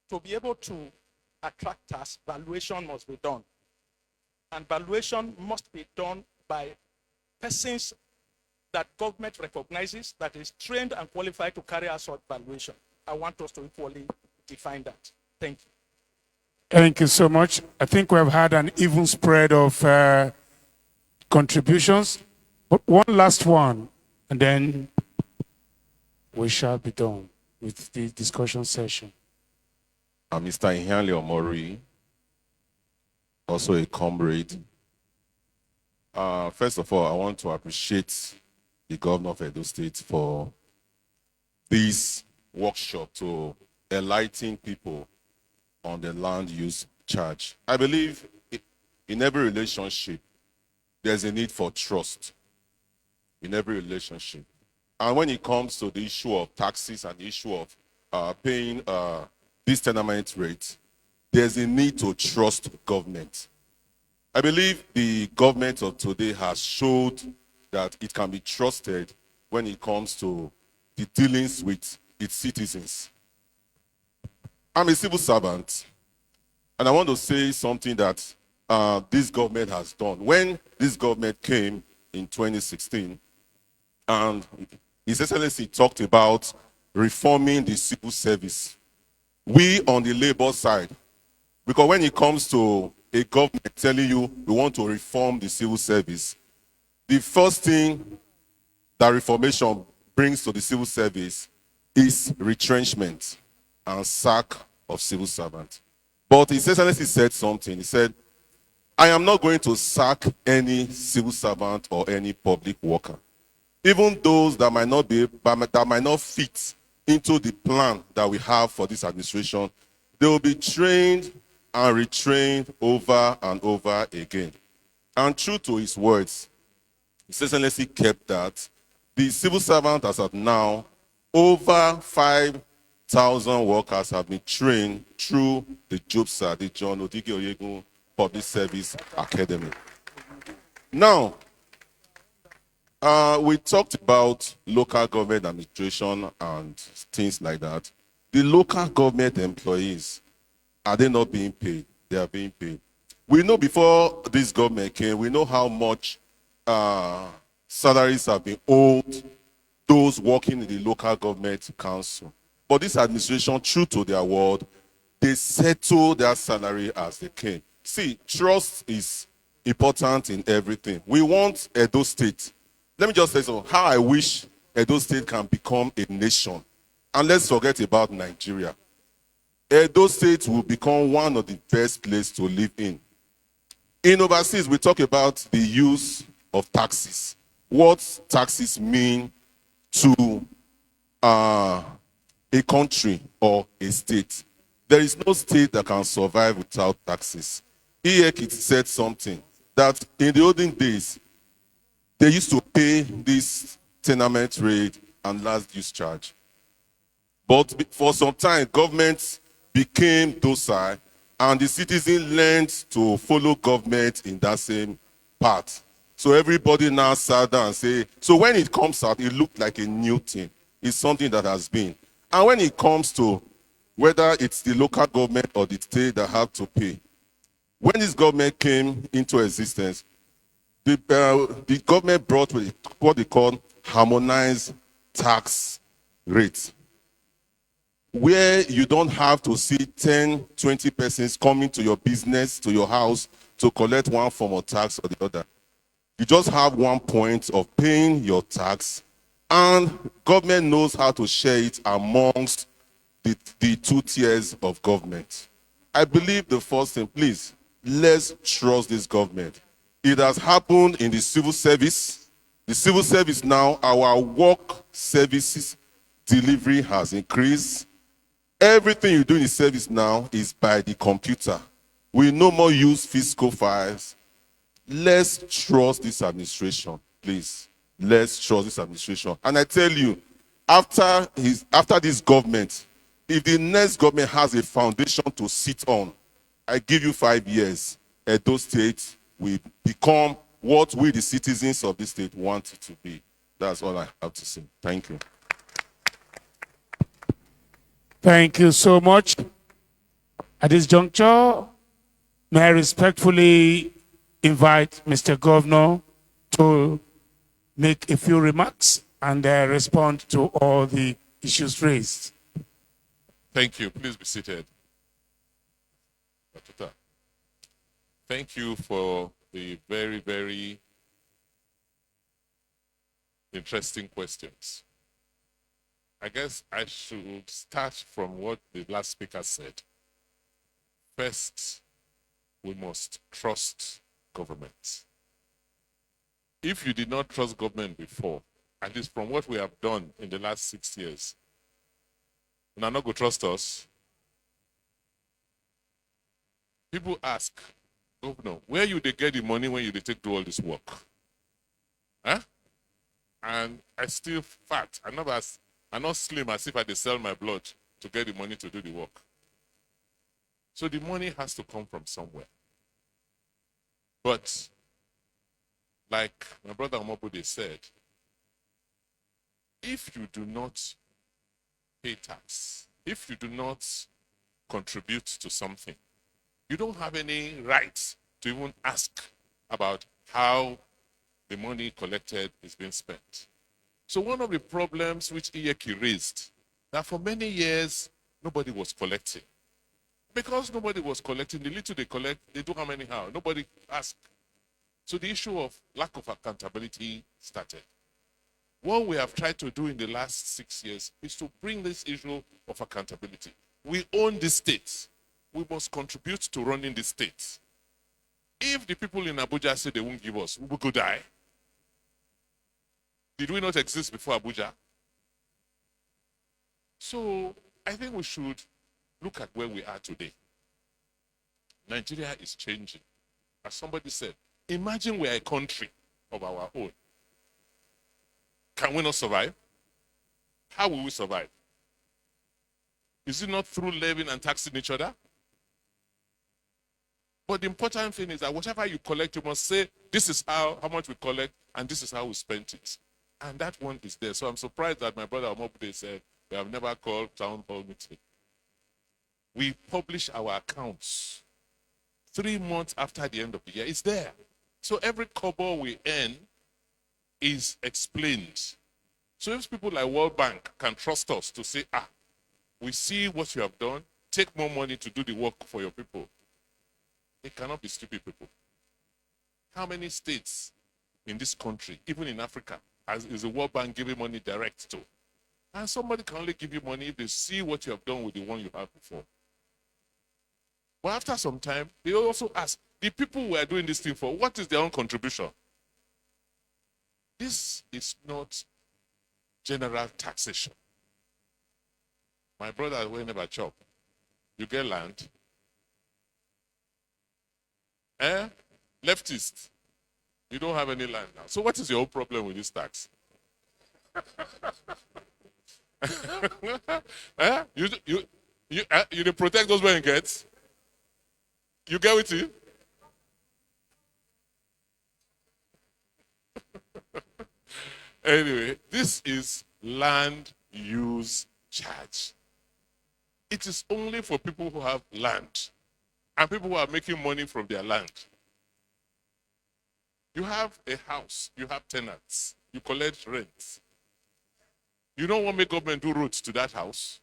To be able to attract us, valuation must be done. And valuation must be done by persons that government recognizes that is trained and qualified to carry out such valuation. I want us to equally define that. Thank you. Thank you so much. I think we have had an even spread of contributions. But one last one, and then we shall be done with the discussion session. I'm Mr. Ihanle Omori, also a comrade. First of all, I want to appreciate the governor of Edo State for this workshop to enlighten people on the land use charge. I believe in every relationship, there's a need for trust in every relationship. And when it comes to the issue of taxes and the issue of paying this tenement rate, there's a need to trust government. I believe the government of today has showed that it can be trusted when it comes to the dealings with its citizens. I'm a civil servant, and I want to say something that this government has done. When this government came in 2016, and His Excellency talked about reforming the civil service, we on the labor side, because when it comes to a government telling you we want to reform the civil service, the first thing that reformation brings to the civil service is retrenchment and sack of civil servants. But His Excellency said something. He said, I am not going to sack any civil servant or any public worker. Even those that might not fit into the plan that we have for this administration, they will be trained and retrained over and over again. And true to his words, His Excellency kept that. The civil servant as of now, over 5,000 workers have been trained through the JOPSA, the John Odike Oyegun Public Service Academy. Now, we talked about local government administration and things like that. The local government employees, are they not being paid? They are being paid. We know before this government came, we know how much salaries have been owed those working in the local government council. But this administration, true to their word, they settle their salary as they came. See, trust is important in everything. We want Edo State. Let me just say so. How I wish Edo State can become a nation. And let's forget about Nigeria. Edo State will become one of the best places to live in. In overseas, we talk about the use of taxes. What taxes mean to a country or a state. There is no state that can survive without taxes. EEC said something that in the olden days, they used to pay this tenement rate and last use charge. But for some time, governments became docile and the citizen learned to follow government in that same path. So everybody now sat down and say, so when it comes out, it looked like a new thing. It's something that has been. And when it comes to whether it's the local government or the state that have to pay, when this government came into existence, the government brought what they call harmonized tax rates, where you don't have to see 10, 20 persons coming to your business, to your house, to collect one form of tax or the other. You just have one point of paying your tax, and government knows how to share it amongst the two tiers of government. I believe the first thing, please, let's trust this government. It has happened in the civil service. The civil service now, our work services delivery has increased. Everything you do in the service now is by the computer. We no more use physical files. Let's trust this administration, please. Let's trust this administration. And I tell you, after this government, if the next government has a foundation to sit on, I give you 5 years, Edo State will become what we, the citizens of this state, want it to be. That's all I have to say. Thank you. Thank you so much. At this juncture, may I respectfully invite Mr. Governor to make a few remarks and respond to all the issues raised. Thank you. Please be seated. Thank you for the very, very interesting questions. I guess I should start from what the last speaker said. First, we must trust government. If you did not trust government before, at least from what we have done in the last 6 years, you are not going to trust us. People ask, Governor, where you they get the money when you they take do all this work? Huh? And I still fat. I'm not slim as if I dey sell my blood to get the money to do the work. So the money has to come from somewhere. But like my brother Omobude said, if you do not pay tax, if you do not contribute to something, you don't have any right to even ask about how the money collected is being spent. So one of the problems which EEC raised, that for many years, nobody was collecting. Because nobody was collecting, the little they collect, they do how many how? Nobody asked. So the issue of lack of accountability started. What we have tried to do in the last 6 years is to bring this issue of accountability. We own the state. We must contribute to running the state. If the people in Abuja say they won't give us, we will go die. Did we not exist before Abuja? So I think we should look at where we are today. Nigeria is changing. As somebody said, imagine we are a country of our own. Can we not survive? How will we survive? Is it not through living and taxing each other? But the important thing is that whatever you collect, you must say, this is how much we collect, and this is how we spent it. And that one is there. So I'm surprised that my brother Omobude said, we have never called town hall meeting. We publish our accounts 3 months after the end of the year. It's there. So every kobo we earn is explained. So if people like World Bank can trust us to say, we see what you have done, take more money to do the work for your people. They cannot be stupid people. How many states in this country, even in Africa, is the World Bank giving money direct to? And somebody can only give you money if they see what you have done with the one you had before. But after some time, they also ask, the people who are doing this thing for, what is their own contribution? This is not general taxation. My brother will never chop. You get land. Leftist. You don't have any land now. So what is your own problem with this tax? You protect those when you get. You get with it? Anyway, this is land use charge. It is only for people who have land and people who are making money from their land. You have a house, you have tenants, you collect rent. You don't want to make government do roads to that house.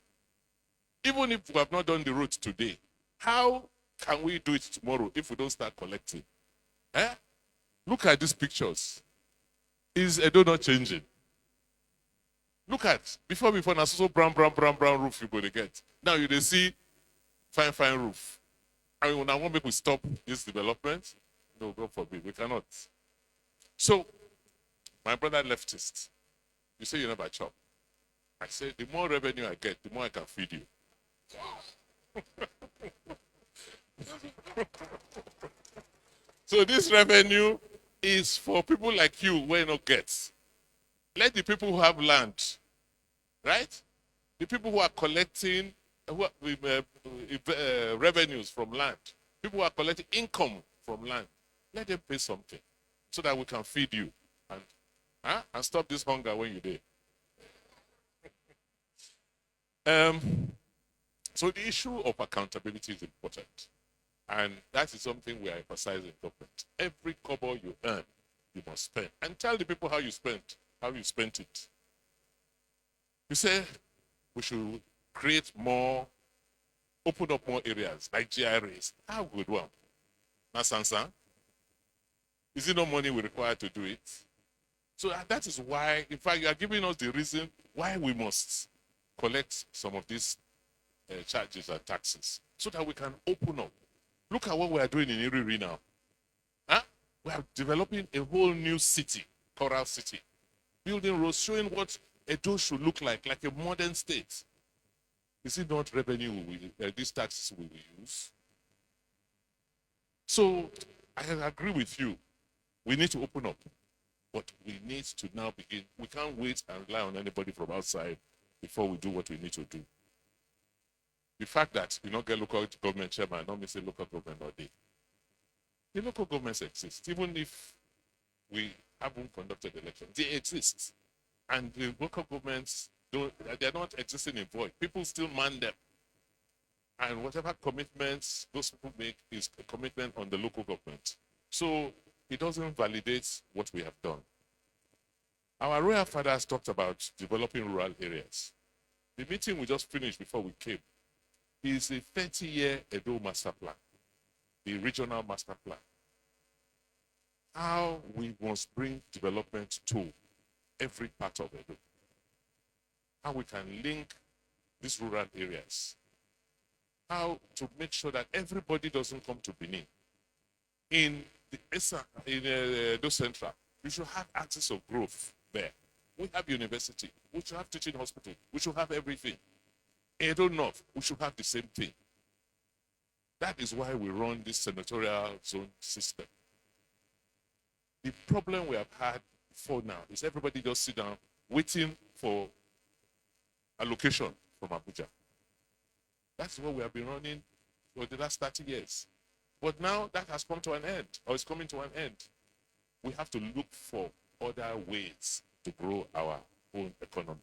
Even if we have not done the roads today, how can we do it tomorrow if we don't start collecting? Look at these pictures. Is Edo not changing? Look at, before now, so brown roof you go to get. Now you see fine roof. I mean, when I want people to stop this development, no, God forbid, we cannot. So, my brother leftist, you say you never chop. I say, the more revenue I get, the more I can feed you. So this revenue is for people like you who not get. Let the people who have land, right? The people who are collecting revenues from land, people who are collecting income from land, let them pay something so that we can feed you and stop this hunger when you're there. So the issue of accountability is important. And that is something we are emphasizing in government. Every kobo you earn, you must spend. And tell the people how you spent it. You say we should create more, open up more areas like GRAs. How good one? Now, Sansan, is it no money we require to do it? So that is why, in fact, you are giving us the reason why we must collect some of these charges and taxes so that we can open up. Look at what we are doing in Iriri now. We are developing a whole new city, Coral City. Building roads, showing what Edo should look like a modern state. Is it not revenue these taxes we will use? So I agree with you. We need to open up. But we need to now begin. We can't wait and rely on anybody from outside before we do what we need to do. The fact that you don't get local government chairman, not mean say local government all day. The local governments exist, even if we haven't conducted elections. They exist. And the local governments, they're not existing in void. People still man them. And whatever commitments those people make is a commitment on the local government. So it doesn't validate what we have done. Our royal fathers talked about developing rural areas. The meeting we just finished before we came is a 30-year Edo master plan, the regional master plan. How we must bring development to every part of Edo. How we can link these rural areas. How to make sure that everybody doesn't come to Benin. In Edo Central, we should have access of growth there. We have university. We should have teaching hospital. We should have everything. Edo North, we should have the same thing. That is why we run this senatorial zone system. The problem we have had before now is everybody just sit down waiting for allocation from Abuja. That's what we have been running for the last 30 years. But now that has come to an end, or is coming to an end. We have to look for other ways to grow our own economy.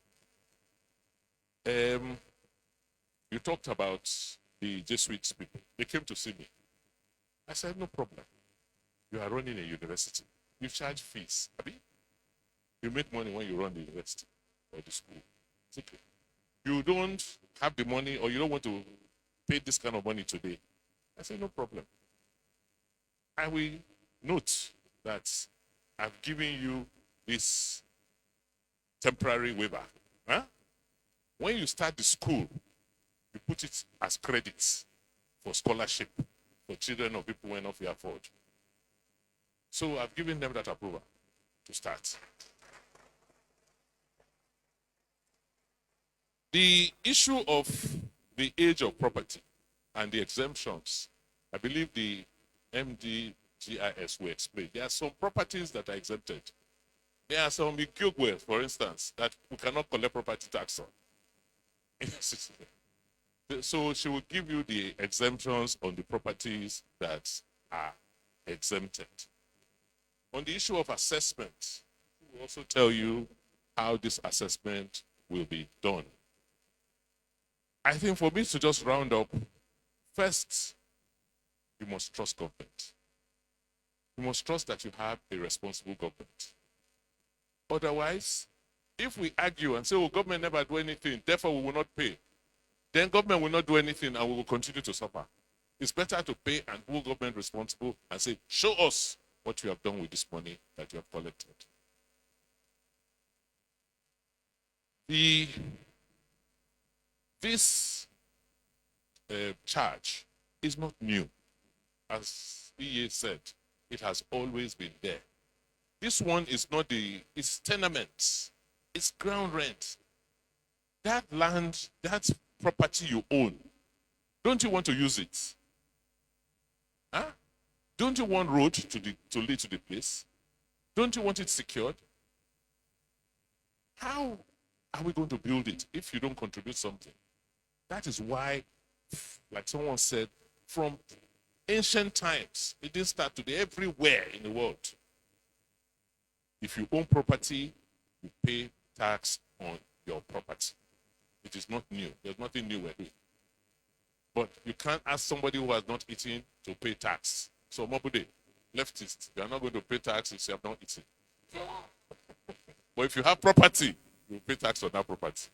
You talked about the Jesuits people. They came to see me. I said, no problem. You are running a university. You charge fees. Abi? You make money when you run the university or the school. It's okay. You don't have the money or you don't want to pay this kind of money today. I said, no problem. I will note that I've given you this temporary waiver. Huh? When you start the school, you put it as credits for scholarship for children of people who cannot afford. So I've given them that approval to start. The issue of the age of property and the exemptions, I believe the MDGIS will explain. There are some properties that are exempted. There are some Ikugwe, for instance, that we cannot collect property tax on. So she will give you the exemptions on the properties that are exempted. On the issue of assessment, we will also tell you how this assessment will be done. I think for me to just round up, first, you must trust government. You must trust that you have a responsible government. Otherwise, if we argue and say, oh, government never do anything, therefore we will not pay, then government will not do anything and we will continue to suffer. It's better to pay and hold government responsible and say, show us what you have done with this money that you have collected. This charge is not new. As EA said, it has always been there. This one is not it's tenements, it's ground rent. That land, that property you own, don't you want to use it? Huh? Don't you want road to lead to the place? Don't you want it secured? How are we going to build it if you don't contribute something? That is why, like someone said, from ancient times, it didn't start today, everywhere in the world. If you own property, you pay tax on your property. It is not new. There's nothing new with it. But you can't ask somebody who has not eaten to pay tax. So, Mobude, leftist, you are not going to pay tax if you have not eaten. But if you have property, you pay tax on that property.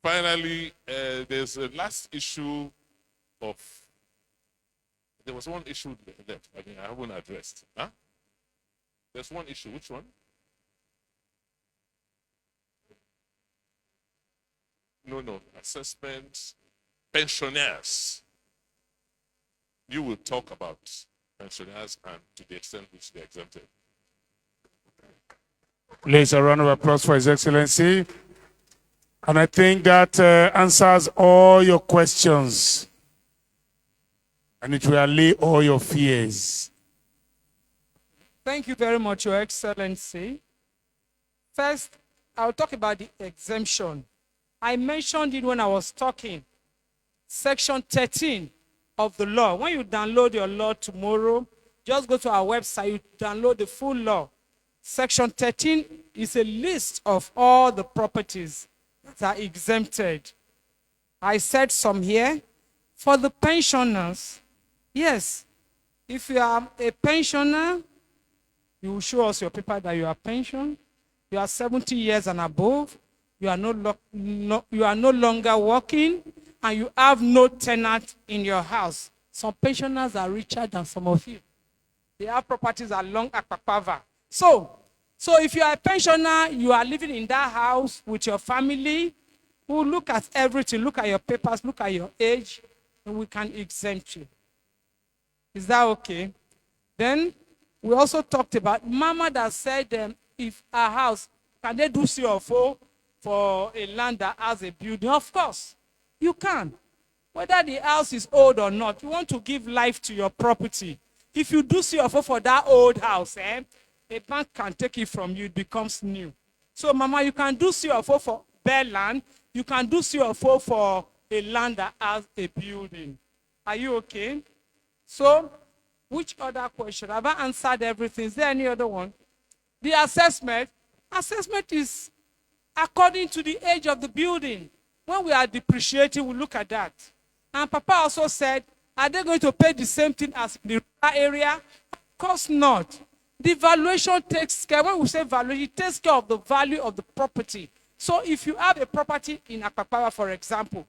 Finally, there's a last issue of, there was one issue left, I haven't addressed. Huh? There's one issue, which one? No, assessment, pensioners. You will talk about pensioners and to the extent which they're exempted. Please, a round of applause for His Excellency. And I think that answers all your questions. And it will allay all your fears. Thank you very much, Your Excellency. First, I'll talk about the exemption. I mentioned it when I was talking. Section 13 of the law. When you download your law tomorrow, just go to our website, you download the full law. Section 13 is a list of all the properties that are exempted. I said some here. For the pensioners, yes, if you are a pensioner, you will show us your paper that you are pensioned. You are 70 years and above. You are no longer working, and you have no tenant in your house. Some pensioners are richer than some of you. They have properties along Akpakpava. So if you are a pensioner, you are living in that house with your family, we'll look at everything, look at your papers, look at your age, and we can exempt you. Is that okay? Then we also talked about Mama that said if a house, can they do CFO for a land that has a building? Of course, you can. Whether the house is old or not, you want to give life to your property. If you do CFO for that old house, a bank can take it from you, it becomes new. So, Mama, you can do CFO for bare land. You can do CFO for a land that has a building. Are you okay? So, which other question? Have I answered everything? Is there any other one? The assessment. Assessment is according to the age of the building. When we are depreciating, we look at that. And Papa also said Are they going to pay the same thing as in the rural area? Of course not. The valuation takes care, when we say valuation, it takes care of the value of the property. So if you have a property in Akpakpara, for example,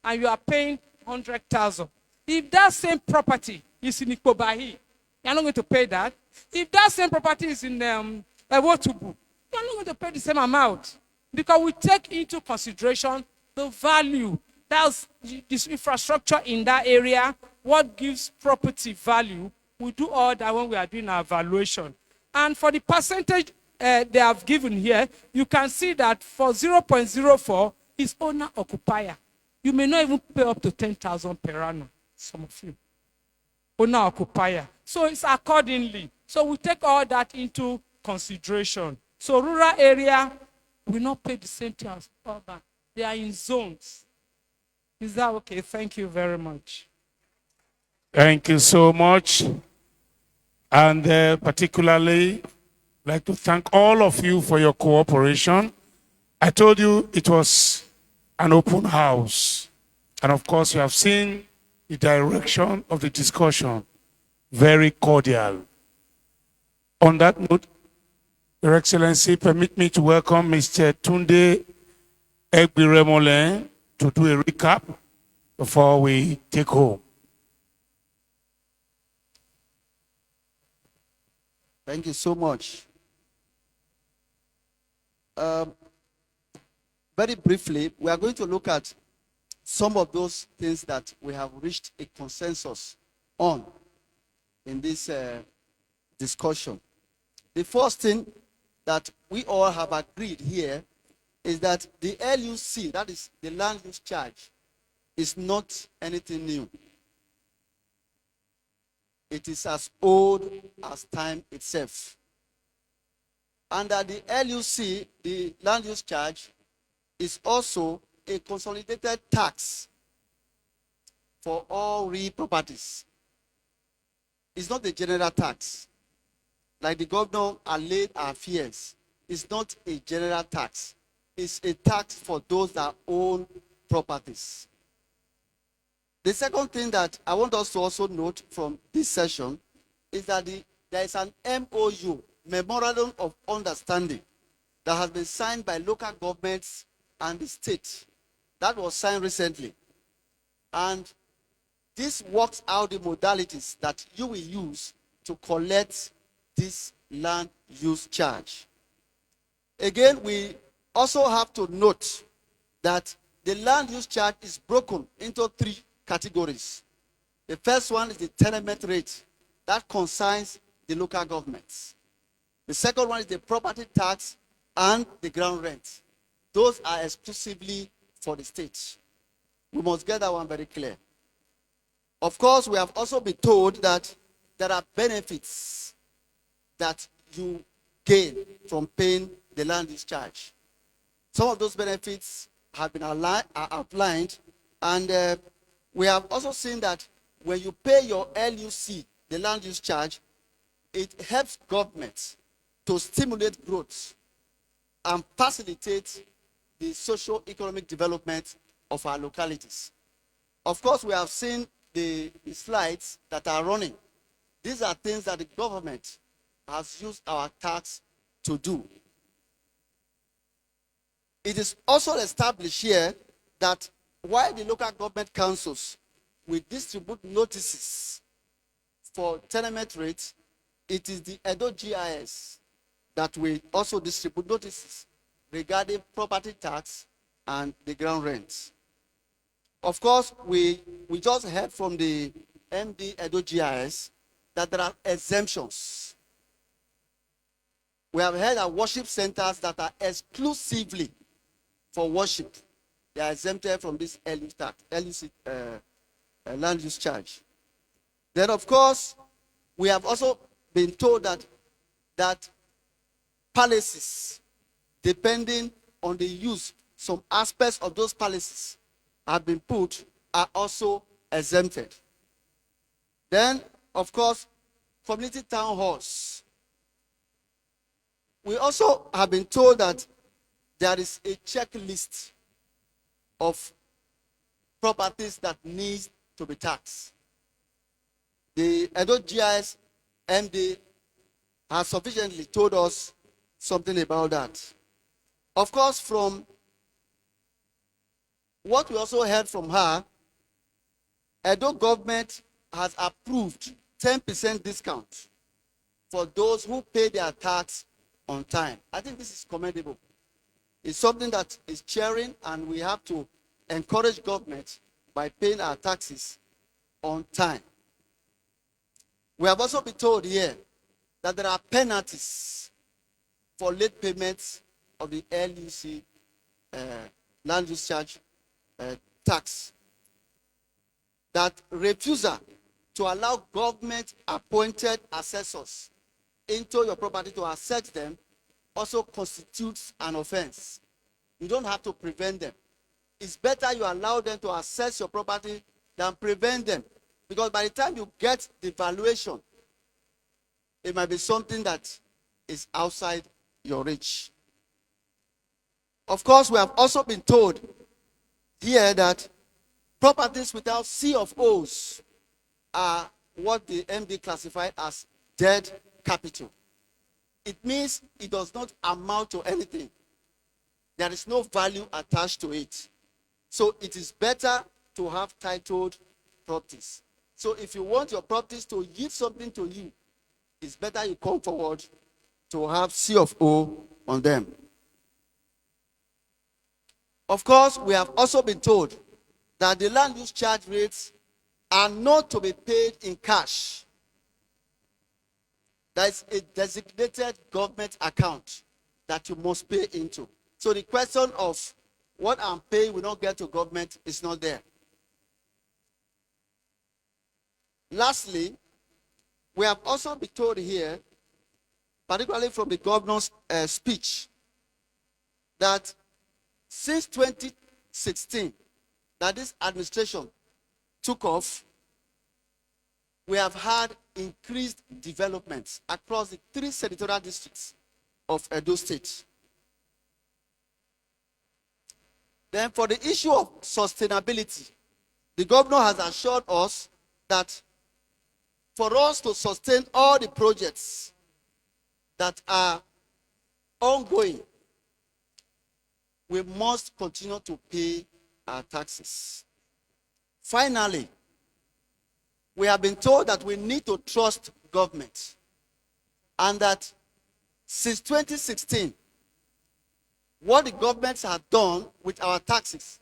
and you are paying 100,000, if that same property is in Ikobahi, you're not going to pay that. If that same property is in Ewotubu, you're not going to pay the same amount, because we take into consideration the value. That's this infrastructure in that area, what gives property value. We do all that when we are doing our valuation. And for the percentage they have given here, you can see that for 0.04 is owner occupier. You may not even pay up to 10,000 per annum, some of you. Owner occupier. So it's accordingly. So we take all that into consideration. So rural area will not pay the same thing as urban. They are in zones. Is that okay? Thank you very much. Thank you so much. And particularly, I'd like to thank all of you for your cooperation. I told you it was an open house. And of course, you have seen the direction of the discussion. Very cordial. On that note, Your Excellency, permit me to welcome Mr. Tunde Egbiremole to do a recap before we take home. Thank you so much. Very briefly, we are going to look at some of those things that we have reached a consensus on in this discussion. The first thing that we all have agreed here is that the LUC, that is the land use charge, is not anything new. It is as old as time itself. Under the LUC, the land use charge is also a consolidated tax for all real properties. It's not a general tax. Like the governor allayed our fears. It's not a general tax. It's a tax for those that own properties. The second thing that I want us to also note from this session is that there is an MOU, Memorandum of Understanding, that has been signed by local governments and the state. That was signed recently. And this works out the modalities that you will use to collect this land use charge. Again, we also have to note that the land use charge is broken into three categories. The first one is the tenement rate. That concerns the local governments. The second one is the property tax and the ground rent. Those are exclusively for the state. We must get that one very clear. Of course, we have also been told that there are benefits that you gain from paying the land use charge. Some of those benefits have been outlined, and we have also seen that when you pay your LUC, the land use charge, it helps government to stimulate growth and facilitate the socio-economic development of our localities. Of course, we have seen the slides that are running. These are things that the government has used our tax to do. It is also established here that while the local government councils will distribute notices for tenement rates, it is the Edo GIS that will also distribute notices regarding property tax and the ground rent. Of course, we just heard from the MD Edo GIS that there are exemptions. We have heard that worship centers that are exclusively for worship, they are exempted from this LUC land use charge. Then, of course, we have also been told that palaces, depending on the use, some aspects of those palaces have been put, are also exempted. Then, of course, community town halls. We also have been told that there is a checklist of properties that need to be taxed. The Edo GIS MD has sufficiently told us something about that. Of course, from what we also heard from her, Edo government has approved 10% discount for those who pay their tax on time. I think this is commendable. It's something that is cheering, and we have to encourage government by paying our taxes on time. We have also been told here that there are penalties for late payments of the LUC land use charge tax. That refusal to allow government appointed assessors into your property to assess them also constitutes an offense. You don't have to prevent them. It's better you allow them to assess your property than prevent them. Because by the time you get the valuation, it might be something that is outside your reach. Of course, we have also been told here that properties without C of O's are what the MD classified as dead capital. It means it does not amount to anything. There is no value attached to it. So it is better to have titled properties. So if you want your properties to give something to you, it's better you come forward to have C of O on them. Of course, we have also been told that the land use charge rates are not to be paid in cash. There is a designated government account that you must pay into. So the question of what I'm paying will not get to government is not there. Lastly, we have also been told here, particularly from the governor's speech, that since 2016, that this administration took off, we have had increased developments across the 3 senatorial districts of Edo State. Then for the issue of sustainability, the governor has assured us that for us to sustain all the projects that are ongoing, we must continue to pay our taxes. Finally, we have been told that we need to trust government, and that since 2016, what the governments have done with our taxes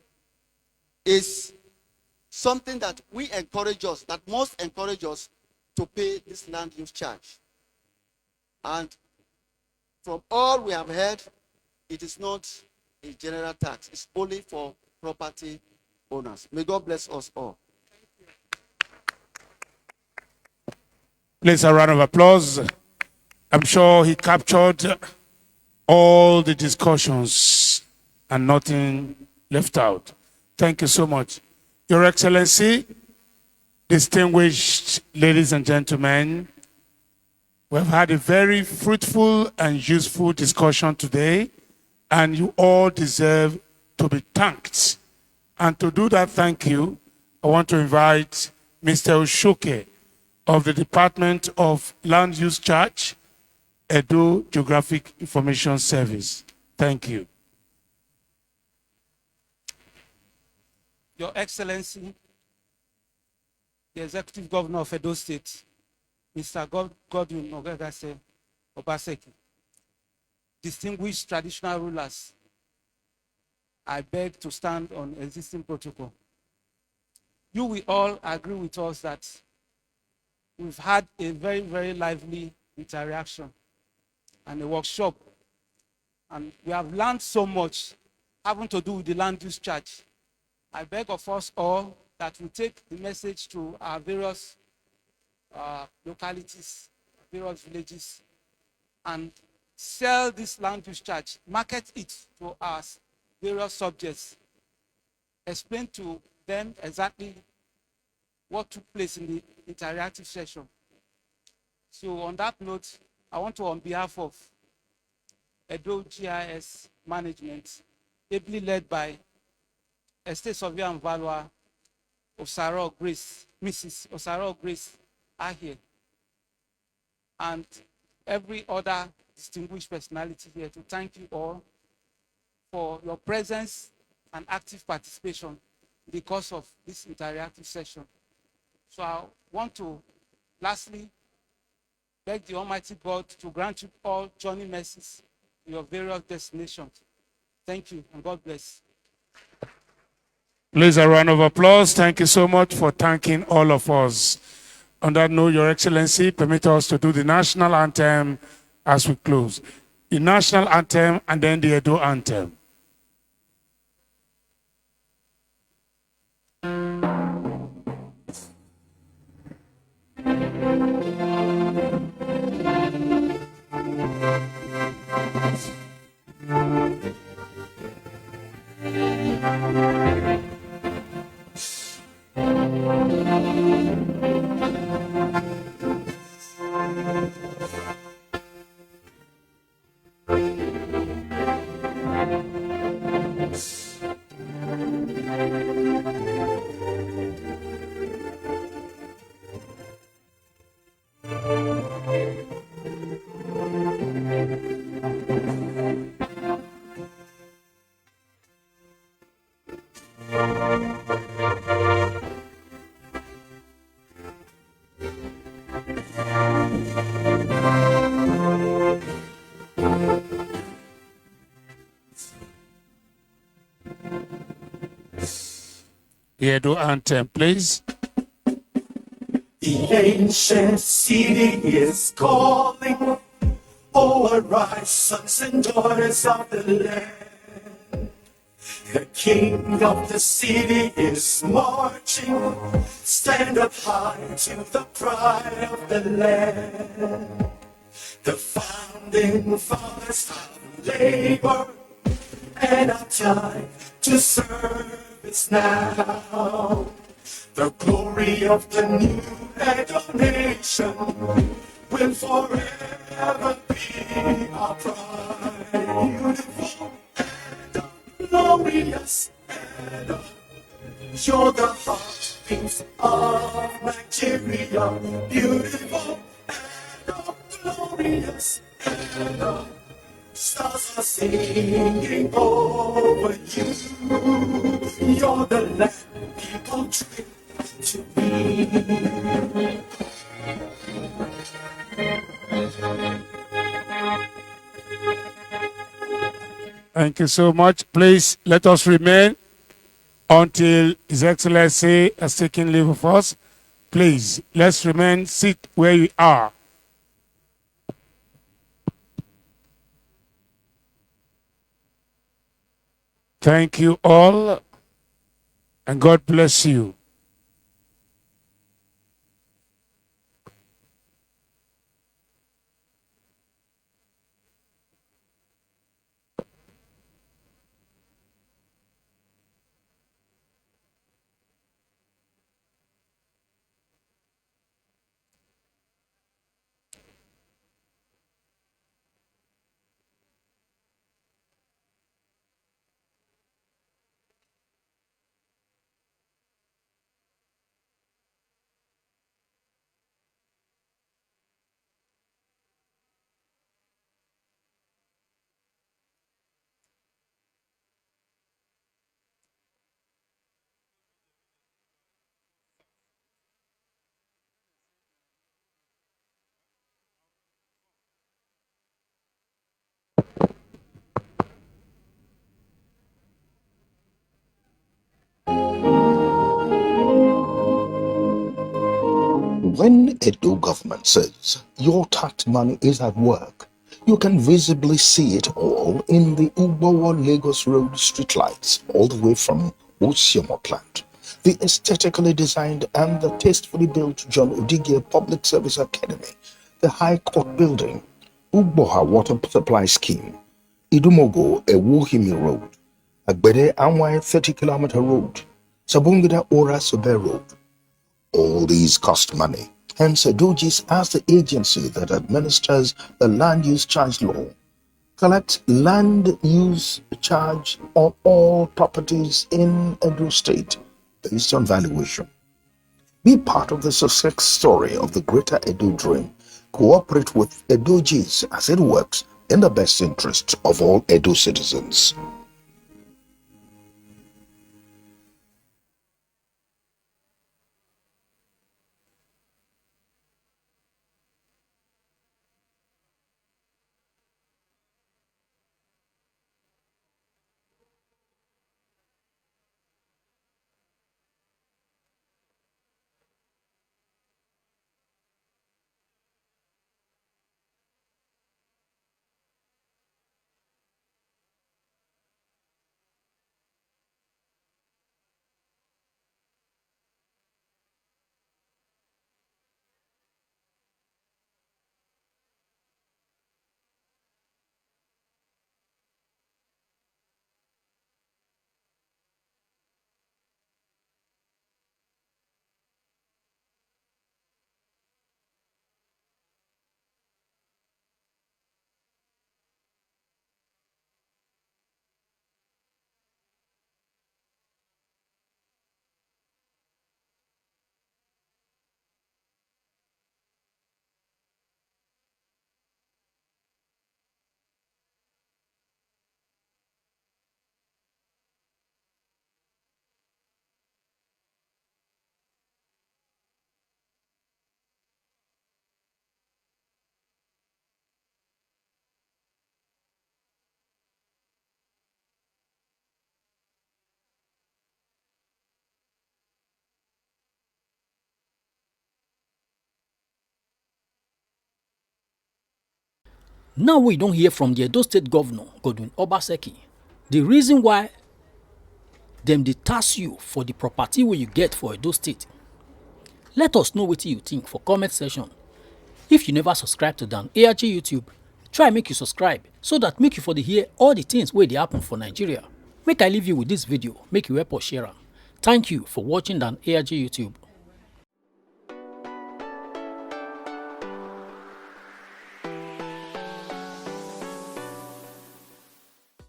is something that we encourage us, that must encourage us to pay this land use charge. And from all we have heard, it is not a general tax. It's only for property owners. May God bless us all. Please, a round of applause. I'm sure he captured all the discussions and nothing left out. Thank you so much. Your Excellency, distinguished ladies and gentlemen, we've had a very fruitful and useful discussion today, and you all deserve to be thanked. And to do that, thank you, I want to invite Mr. Oshoke of the Department of Land Use Charge, Edo Geographic Information Service. Thank you. Your Excellency, the Executive Governor of Edo State, Mr. Godwin Ogagase Obaseki, distinguished traditional rulers, I beg to stand on existing protocol. You will all agree with us that we've had a very, very lively interaction and a workshop, and we have learned so much having to do with the land use charge. I beg of us all that we take the message to our various localities, various villages, and sell this land use charge, market it to our various subjects, explain to them exactly what took place in the interactive session. So on that note, I want to, on behalf of Edo GIS Management, ably led by Estate Surveyor and Valuer Osaro Grace, Mrs. Osaro Grace are here. And every other distinguished personality here to thank you all for your presence and active participation in the course of this interactive session. So I want to lastly beg the Almighty God to grant you all journey mercies to your various destinations. Thank you and God bless. Please, a round of applause. Thank you so much for thanking all of us. On that note, Your Excellency, permit us to do the national anthem as we close. The national anthem and then the Edo anthem. The Edo anthem, please. The ancient city is calling. Oh, arise, sons and daughters of the land. The king of the city is marching. Stand up high to the pride of the land. The founding fathers of labor and our time to service now. The glory of the new Edo nation will forever be our pride. Beautiful Edo, glorious Edo, you're the heartbeat of Nigeria. Beautiful Edo, glorious Edo, stars are singing over you. You're the land people dream to be. Thank you so much. Please let us remain until His Excellency has taken leave of us. Please, let's remain, sit where you are. Thank you all, and God bless you. When Edo government says your tax money is at work, you can visibly see it all in the Ugbowo-Lagos Road streetlights all the way from Osiomo plant, the aesthetically designed and the tastefully built John Odigie Public Service Academy, the High Court Building, Ugboha Water Supply Scheme, Idumogo Ewuhimi Road, Agbede Anwai 30-kilometer road, Sabungida Ora Sobe Road. All these cost money. Hence, Edogis, as the agency that administers the land use charge law, collects land use charge on all properties in Edo State based on valuation. Be part of the success story of the greater Edo dream. Cooperate with Edo G's as it works in the best interest of all Edo citizens. Now we don't hear from the Edo State Governor, Godwin Obaseki, the reason why them dey tax you for the property wey you get for Edo State. Let us know wetin you think for comment section. If you never subscribe to Dan ARG YouTube, try make you subscribe so that make you for dey hear all the things wey dey happen for Nigeria. Make I leave you with this video, make you help us share am. Thank you for watching Dan ARG YouTube.